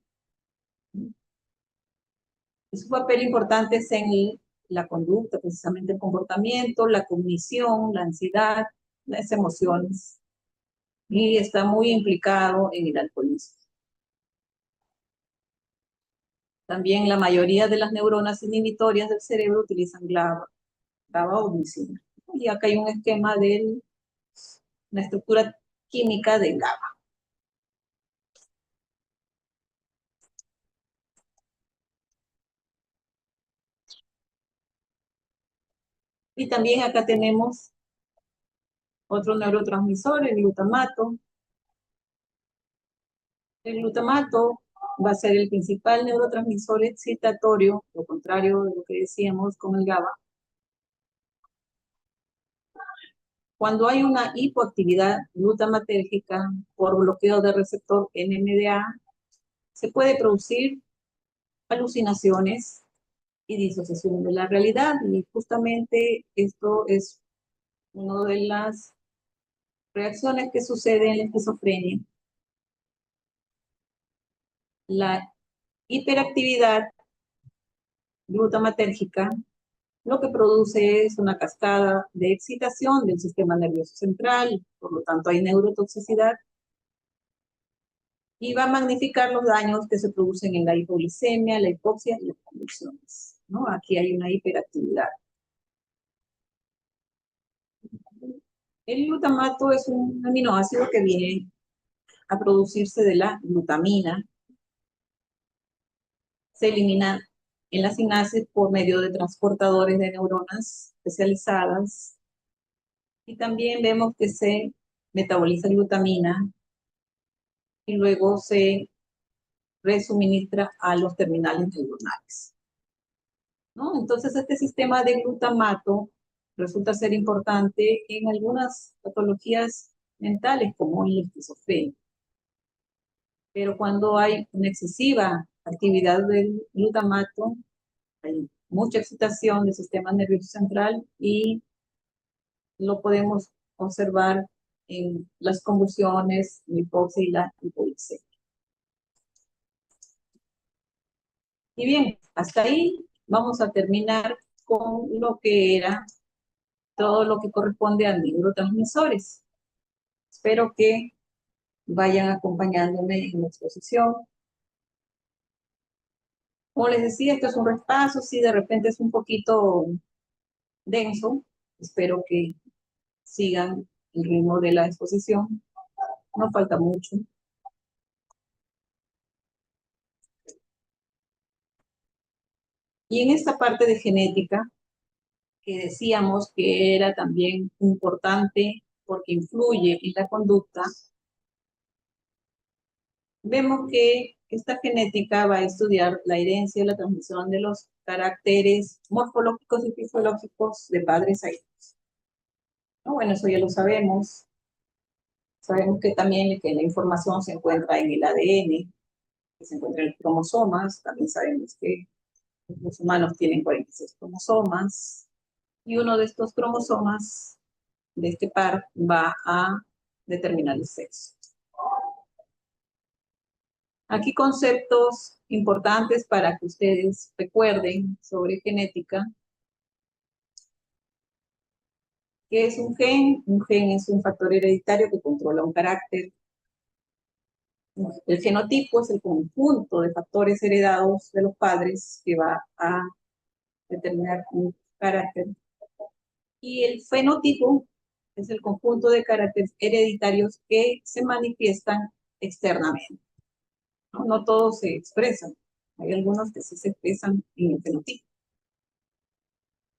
Su papel importante es en la conducta, precisamente el comportamiento, la cognición, la ansiedad, las emociones. Y está muy implicado en el alcoholismo. También la mayoría de las neuronas inhibitorias del cerebro utilizan GABA o glicina. Y acá hay un esquema de la estructura química del GABA. Y también acá tenemos otro neurotransmisor, el glutamato. El glutamato va a ser el principal neurotransmisor excitatorio, lo contrario de lo que decíamos con el GABA. Cuando hay una hipoactividad glutamatérgica por bloqueo del receptor NMDA, se puede producir alucinaciones y disociación de la realidad. Y justamente esto es una de las reacciones que sucede en la esquizofrenia. La hiperactividad glutamatérgica lo que produce es una cascada de excitación del sistema nervioso central, por lo tanto hay neurotoxicidad, y va a magnificar los daños que se producen en la hipoglicemia, la hipoxia y las convulsiones, ¿no? Aquí hay una hiperactividad. El glutamato es un aminoácido que viene a producirse de la glutamina. Se elimina en la sinapsis por medio de transportadores de neuronas especializadas. Y también vemos que se metaboliza glutamina y luego se resuministra a los terminales neuronales, ¿no? Entonces, este sistema de glutamato resulta ser importante en algunas patologías mentales, como en la esquizofrenia. Pero cuando hay una excesiva actividad del glutamato, hay mucha excitación del sistema nervioso central y lo podemos observar en las convulsiones, la hipoxia y la hipoglicemia. Y bien, hasta ahí vamos a terminar con lo que era todo lo que corresponde a neurotransmisores. Espero que vayan acompañándome en la exposición. Como les decía, esto es un repaso, si de repente es un poquito denso, espero que sigan el ritmo de la exposición, no falta mucho. Y en esta parte de genética, que decíamos que era también importante porque influye en la conducta, vemos que esta genética va a estudiar la herencia y la transmisión de los caracteres morfológicos y fisiológicos de padres a hijos. ¿No? Bueno, eso ya lo sabemos. Sabemos que también que la información se encuentra en el ADN, que se encuentra en los cromosomas. También sabemos que los humanos tienen 46 cromosomas. Y uno de estos cromosomas de este par va a determinar el sexo. Aquí conceptos importantes para que ustedes recuerden sobre genética. ¿Qué es un gen? Un gen es un factor hereditario que controla un carácter. El genotipo es el conjunto de factores heredados de los padres que va a determinar un carácter. Y el fenotipo es el conjunto de caracteres hereditarios que se manifiestan externamente. No, no todos se expresan. Hay algunos que sí se expresan en el fenotipo.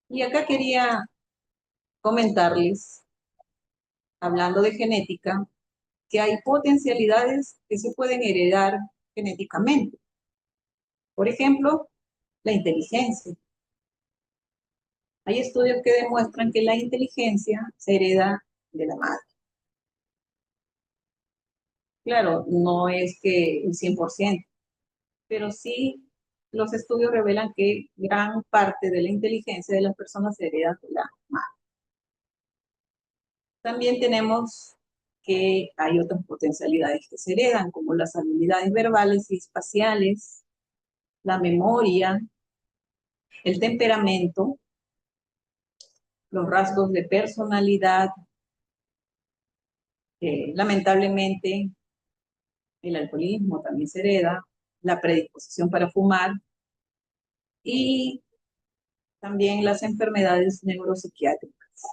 Y acá quería comentarles, hablando de genética, que hay potencialidades que se pueden heredar genéticamente. Por ejemplo, la inteligencia. Hay estudios que demuestran que la inteligencia se hereda de la madre. Claro, no es que el 100%, pero sí los estudios revelan que gran parte de la inteligencia de las personas se hereda de la madre. También tenemos que hay otras potencialidades que se heredan, como las habilidades verbales y espaciales, la memoria, el temperamento, los rasgos de personalidad, lamentablemente el alcoholismo también se hereda, la predisposición para fumar y también las enfermedades neuropsiquiátricas.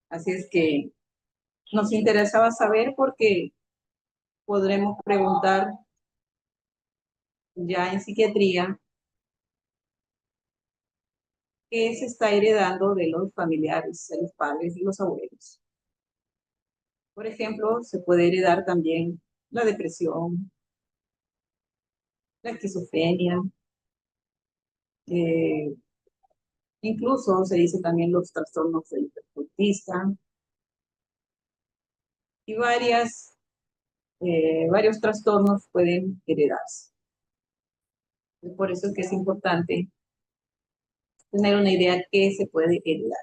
Así es que nos interesaba saber porque podremos preguntar ya en psiquiatría qué se está heredando de los familiares, de los padres y los abuelos. Por ejemplo, se puede heredar también la depresión, la esquizofrenia, eh, incluso se dice también los trastornos del autista y varios trastornos pueden heredarse. Por eso es que es importante tener una idea de qué se puede heredar.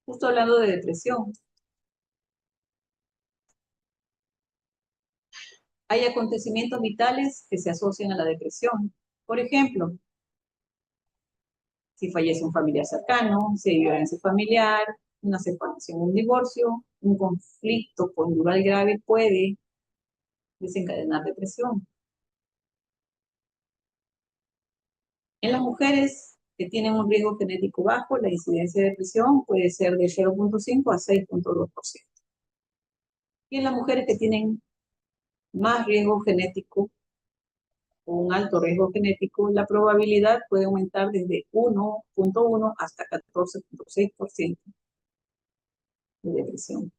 Justo hablando de depresión, hay acontecimientos vitales que se asocian a la depresión. Por ejemplo, si fallece un familiar cercano, si hay violencia familiar, una separación, un divorcio, un conflicto conyugal grave puede desencadenar depresión. En las mujeres que tienen un riesgo genético bajo, la incidencia de depresión puede ser de 0.5 a 6.2%. Y en las mujeres que tienen más riesgo genético o un alto riesgo genético, la probabilidad puede aumentar desde 1.1 hasta 14.6% de depresión.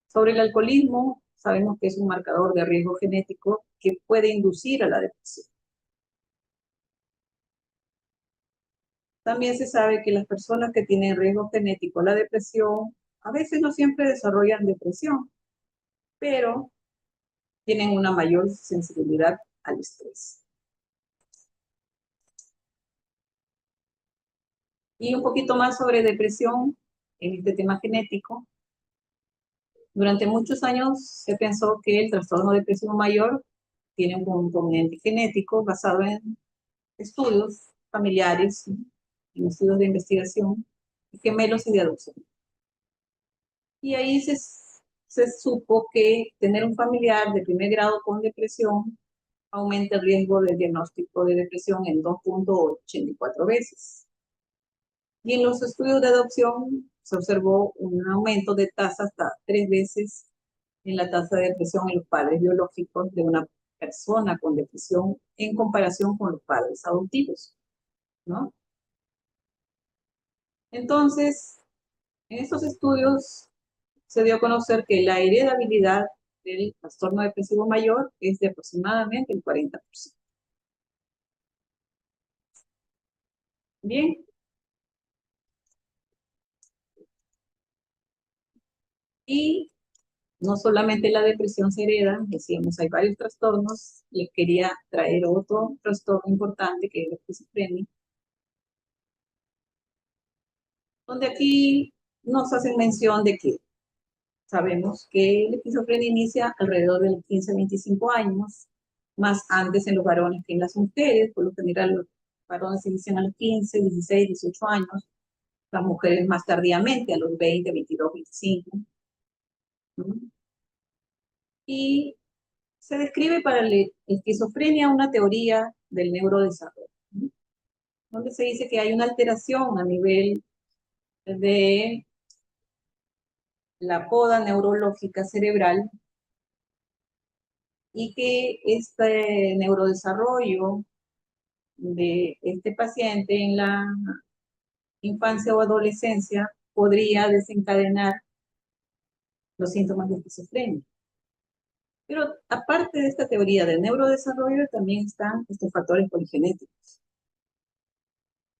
Sobre el alcoholismo, sabemos que es un marcador de riesgo genético que puede inducir a la depresión. También se sabe que las personas que tienen riesgo genético a la depresión, a veces no siempre desarrollan depresión, pero tienen una mayor sensibilidad al estrés. Y un poquito más sobre depresión en este tema genético. Durante muchos años se pensó que el trastorno depresivo mayor tiene un componente genético basado en estudios familiares, ¿no? En estudios de investigación, de gemelos y de adopción. Y ahí se supo que tener un familiar de primer grado con depresión aumenta el riesgo del diagnóstico de depresión en 2.84 veces. Y en los estudios de adopción se observó un aumento de tasa hasta 3 veces en la tasa de depresión en los padres biológicos de una persona con depresión en comparación con los padres adoptivos, ¿no? Entonces, en estos estudios se dio a conocer que la heredabilidad del trastorno depresivo mayor es de aproximadamente el 40%. Bien, y no solamente la depresión se hereda, decíamos, hay varios trastornos. Les quería traer otro trastorno importante que es la esquizofrenia, donde aquí nos hacen mención de que sabemos que la esquizofrenia inicia alrededor de los 15 a 25 años, más antes en los varones que en las mujeres. Por lo general los varones inician a los 15, 16, 18 años, las mujeres más tardíamente, a los 20, 22, 25. ¿No? Y se describe para la esquizofrenia una teoría del neurodesarrollo, ¿no? Donde se dice que hay una alteración a nivel de la poda neurológica cerebral y que este neurodesarrollo de este paciente en la infancia o adolescencia podría desencadenar los síntomas de esquizofrenia. Pero aparte de esta teoría del neurodesarrollo, también están estos factores poligenéticos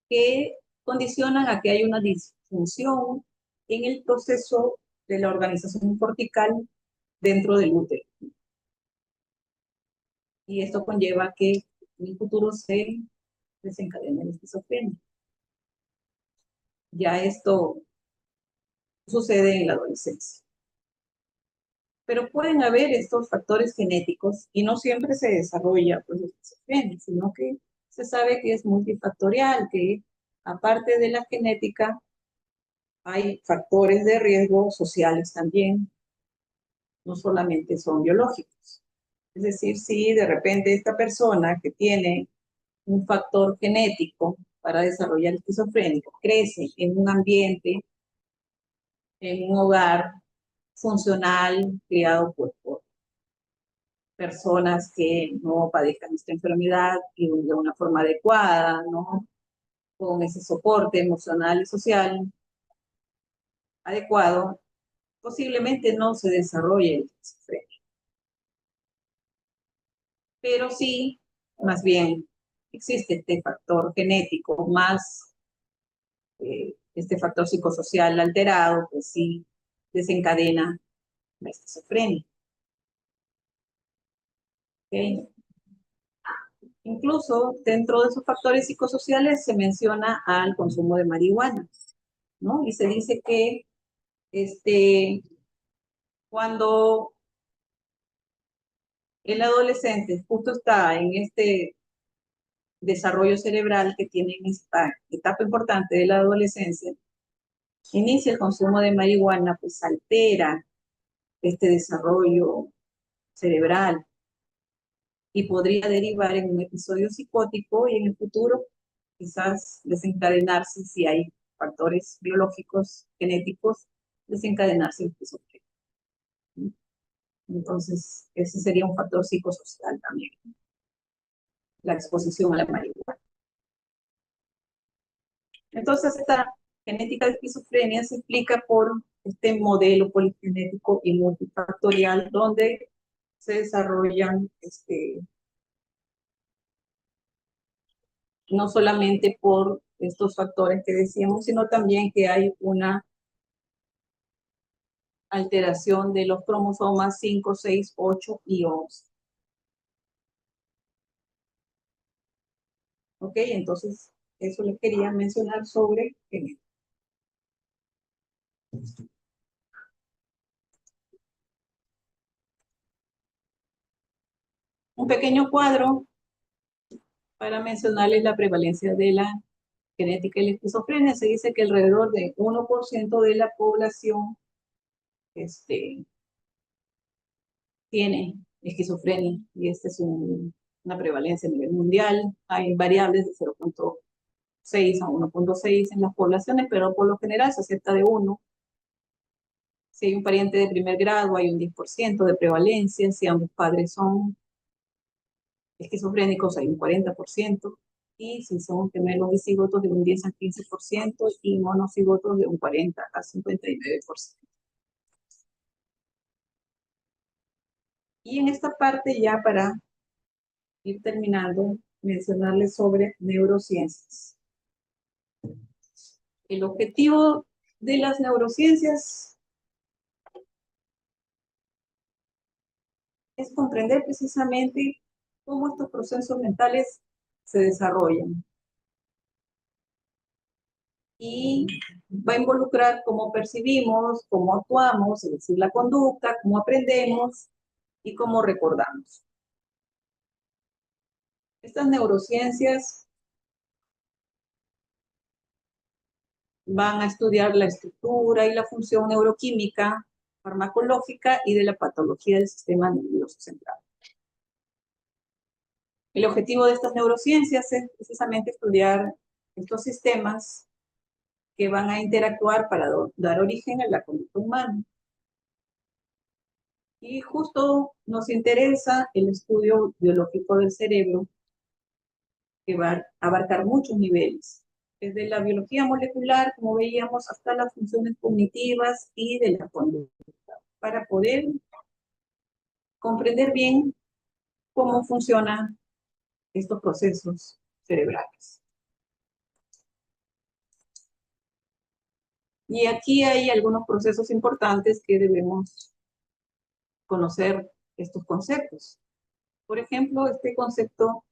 que condicionan a que haya una disfunción en el proceso de la organización cortical dentro del útero. Y esto conlleva que en el futuro se desencadene la esquizofrenia. Ya esto sucede en la adolescencia. Pero pueden haber estos factores genéticos y no siempre se desarrolla pues, la esquizofrenia, sino que se sabe que es multifactorial, que aparte de la genética hay factores de riesgo sociales también, no solamente son biológicos. Es decir, si de repente esta persona que tiene un factor genético para desarrollar esquizofrénico crece en un ambiente, en un hogar funcional, criado por personas que no padezcan esta enfermedad y de una forma adecuada, ¿no? Con ese soporte emocional y social adecuado, posiblemente no se desarrolle el esquizofrenia. Pero sí, más bien, existe este factor genético más este factor psicosocial alterado, pues sí desencadena la esquizofrenia. ¿Okay? Incluso dentro de esos factores psicosociales se menciona al consumo de marihuana, ¿no? Y se dice que cuando el adolescente justo está en este desarrollo cerebral que tiene en esta etapa importante de la adolescencia, inicia el consumo de marihuana, pues altera este desarrollo cerebral y podría derivar en un episodio psicótico y en el futuro quizás desencadenarse, si hay factores biológicos, genéticos, desencadenarse en esquizofrenia. Entonces, ese sería un factor psicosocial también, la exposición a la marihuana. Entonces, esta genética de esquizofrenia se explica por este modelo poligenético y multifactorial donde se desarrollan no solamente por estos factores que decíamos, sino también que hay una alteración de los cromosomas 5, 6, 8 y 11. ¿Ok? Entonces, eso les quería mencionar sobre genética. Un pequeño cuadro para mencionarles la prevalencia de la genética y la esquizofrenia. Se dice que alrededor de 1% de la población tiene esquizofrenia, y esta es una prevalencia a nivel mundial. Hay variables de 0,6 a 1,6 en las poblaciones, pero por lo general se acepta de 1. Si hay un pariente de primer grado, hay un 10% de prevalencia. Si ambos padres son esquizofrénicos, hay un 40%. Y si son gemelos bicigotos, de un 10 a 15%, y monocigotos de un 40 a 59%. Y en esta parte, ya para ir terminando, mencionarles sobre neurociencias. El objetivo de las neurociencias es comprender precisamente cómo estos procesos mentales se desarrollan. Y va a involucrar cómo percibimos, cómo actuamos, es decir, la conducta, cómo aprendemos y cómo recordamos. Estas neurociencias van a estudiar la estructura y la función neuroquímica, farmacológica y de la patología del sistema nervioso central. El objetivo de estas neurociencias es precisamente estudiar estos sistemas que van a interactuar para dar origen a la conducta humana. Y justo nos interesa el estudio biológico del cerebro, que va a abarcar muchos niveles, desde la biología molecular, como veíamos, hasta las funciones cognitivas y de la conducta, para poder comprender bien cómo funcionan estos procesos cerebrales. Y aquí hay algunos procesos importantes que debemos conocer estos conceptos. Por ejemplo, este concepto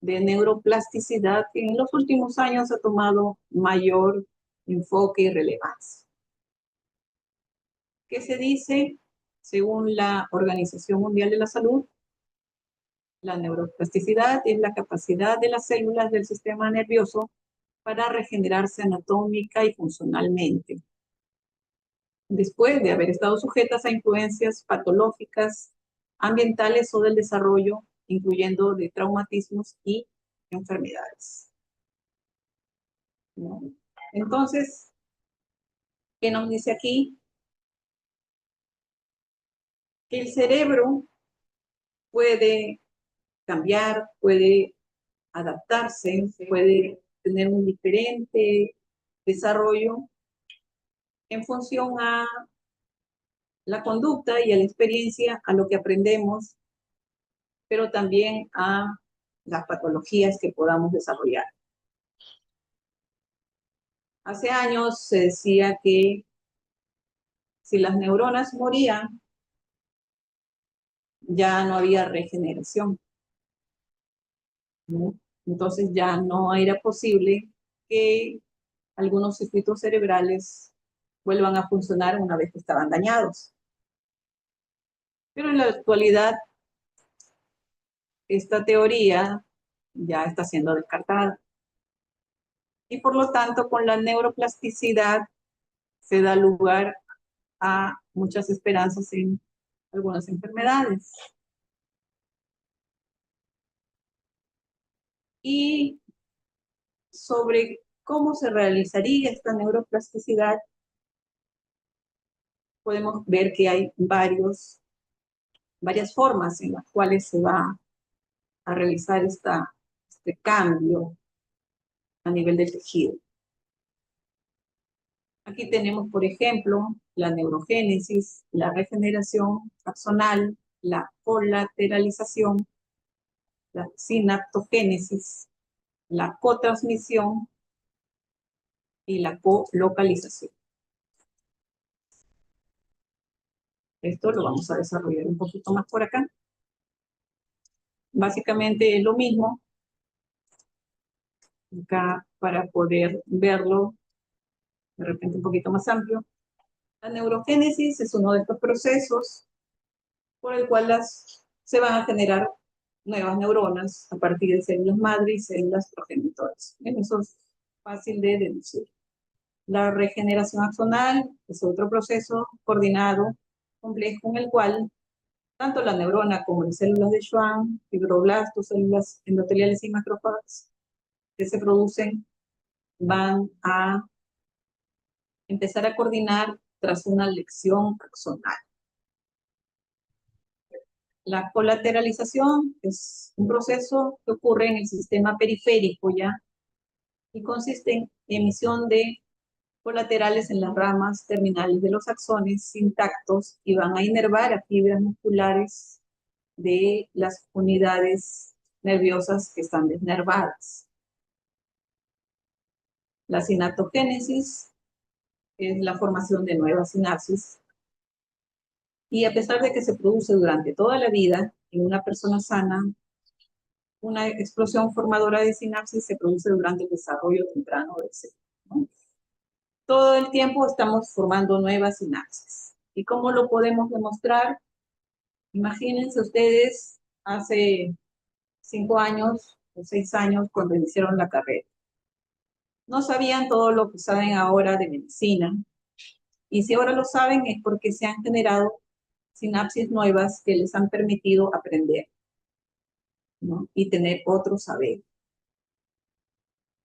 de neuroplasticidad, que en los últimos años ha tomado mayor enfoque y relevancia. ¿Qué se dice? Según la Organización Mundial de la Salud, la neuroplasticidad es la capacidad de las células del sistema nervioso para regenerarse anatómica y funcionalmente, después de haber estado sujetas a influencias patológicas, ambientales o del desarrollo, incluyendo de traumatismos y enfermedades. ¿No? Entonces, ¿qué nos dice aquí? Que el cerebro puede cambiar, puede adaptarse, puede tener un diferente desarrollo en función a la conducta y a la experiencia, a lo que aprendemos, pero también a las patologías que podamos desarrollar. Hace años se decía que si las neuronas morían, ya no había regeneración, ¿no? Entonces ya no era posible que algunos circuitos cerebrales vuelvan a funcionar una vez que estaban dañados. Pero en la actualidad, esta teoría ya está siendo descartada. Y por lo tanto, con la neuroplasticidad se da lugar a muchas esperanzas en algunas enfermedades. Y sobre cómo se realizaría esta neuroplasticidad, podemos ver que hay varias formas en las cuales se va a realizar este cambio a nivel del tejido. Aquí tenemos, por ejemplo, la neurogénesis, la regeneración axonal, la colateralización, la sinaptogénesis, la cotransmisión y la colocalización. Esto lo vamos a desarrollar un poquito más por acá. Básicamente es lo mismo. Acá, para poder verlo de repente un poquito más amplio. La neurogénesis es uno de estos procesos por el cual se van a generar nuevas neuronas a partir de células madre y células progenitoras. Eso es fácil de deducir. La regeneración axonal es otro proceso coordinado, complejo, en el cual tanto la neurona como las células de Schwann, fibroblastos, células endoteliales y macrófagos que se producen van a empezar a coordinar tras una lección axonal. La colateralización es un proceso que ocurre en el sistema periférico ya y consiste en emisión de colaterales en las ramas terminales de los axones intactos y van a inervar a fibras musculares de las unidades nerviosas que están desnervadas. La sinaptogénesis es la formación de nuevas sinapsis y a pesar de que se produce durante toda la vida en una persona sana, una explosión formadora de sinapsis se produce durante el desarrollo temprano del cerebro, ¿no? Todo el tiempo estamos formando nuevas sinapsis. ¿Y cómo lo podemos demostrar? Imagínense ustedes hace 5 años o 6 años cuando iniciaron la carrera. No sabían todo lo que saben ahora de medicina. Y si ahora lo saben es porque se han generado sinapsis nuevas que les han permitido aprender, ¿no? Y tener otro saber.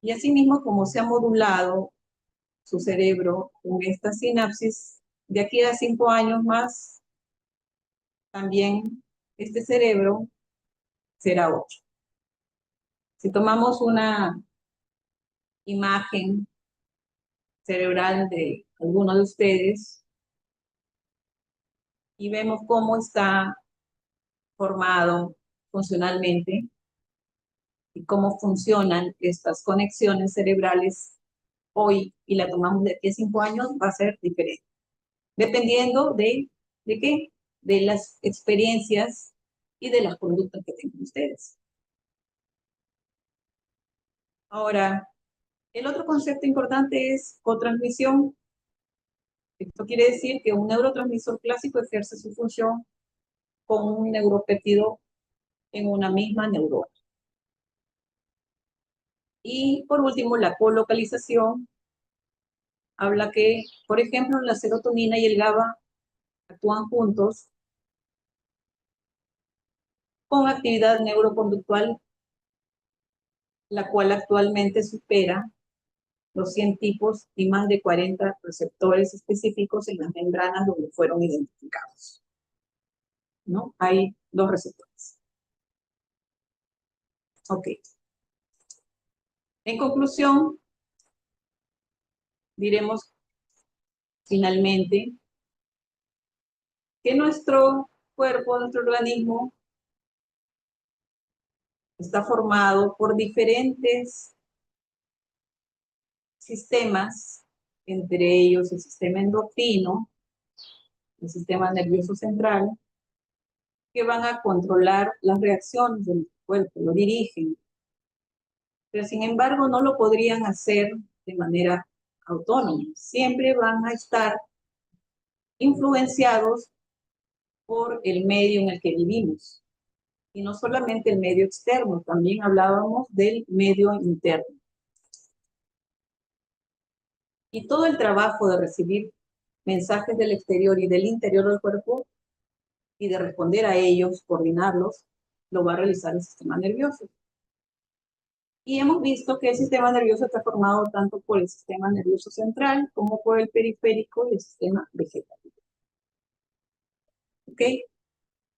Y asimismo, como se ha modulado su cerebro con esta sinapsis, de aquí a 5 años más, también este cerebro será otro. Si tomamos una imagen cerebral de alguno de ustedes y vemos cómo está formado funcionalmente y cómo funcionan estas conexiones cerebrales hoy y la tomamos de aquí a 5 años, va a ser diferente. Dependiendo ¿de qué? De las experiencias y de las conductas que tengan ustedes. Ahora, el otro concepto importante es cotransmisión. Esto quiere decir que un neurotransmisor clásico ejerce su función con un neuropéptido en una misma neurona. Y por último, la colocalización habla que, por ejemplo, la serotonina y el GABA actúan juntos con actividad neuroconductual, la cual actualmente supera los 100 tipos y más de 40 receptores específicos en las membranas donde fueron identificados, ¿no? Hay 2 receptores. Ok. En conclusión, diremos finalmente que nuestro cuerpo, nuestro organismo, está formado por diferentes sistemas, entre ellos el sistema endocrino, el sistema nervioso central, que van a controlar las reacciones del cuerpo, lo dirigen. Pero sin embargo no lo podrían hacer de manera autónoma. Siempre van a estar influenciados por el medio en el que vivimos. Y no solamente el medio externo, también hablábamos del medio interno. Y todo el trabajo de recibir mensajes del exterior y del interior del cuerpo y de responder a ellos, coordinarlos, lo va a realizar el sistema nervioso. Y hemos visto que el sistema nervioso está formado tanto por el sistema nervioso central como por el periférico y el sistema vegetativo. ¿Ok?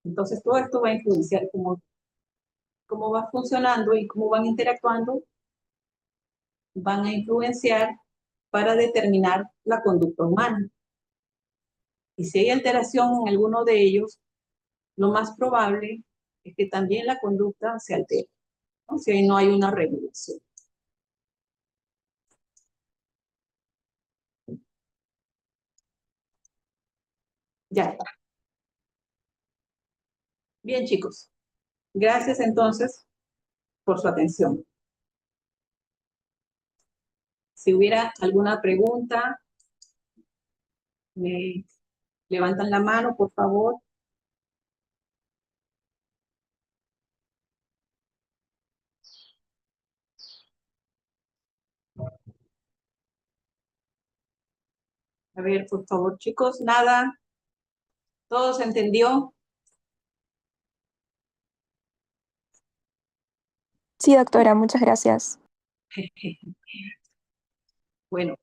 Entonces todo esto va a influenciar cómo va funcionando y cómo van interactuando, van a influenciar para determinar la conducta humana. Y si hay alteración en alguno de ellos, lo más probable es que también la conducta se altere, ¿no? Si ahí no hay una regulación. Ya está. Bien, chicos. Gracias entonces por su atención. Si hubiera alguna pregunta, me levantan la mano, por favor. A ver, por favor, chicos, nada. ¿Todo se entendió? Sí, doctora, muchas gracias. Bueno,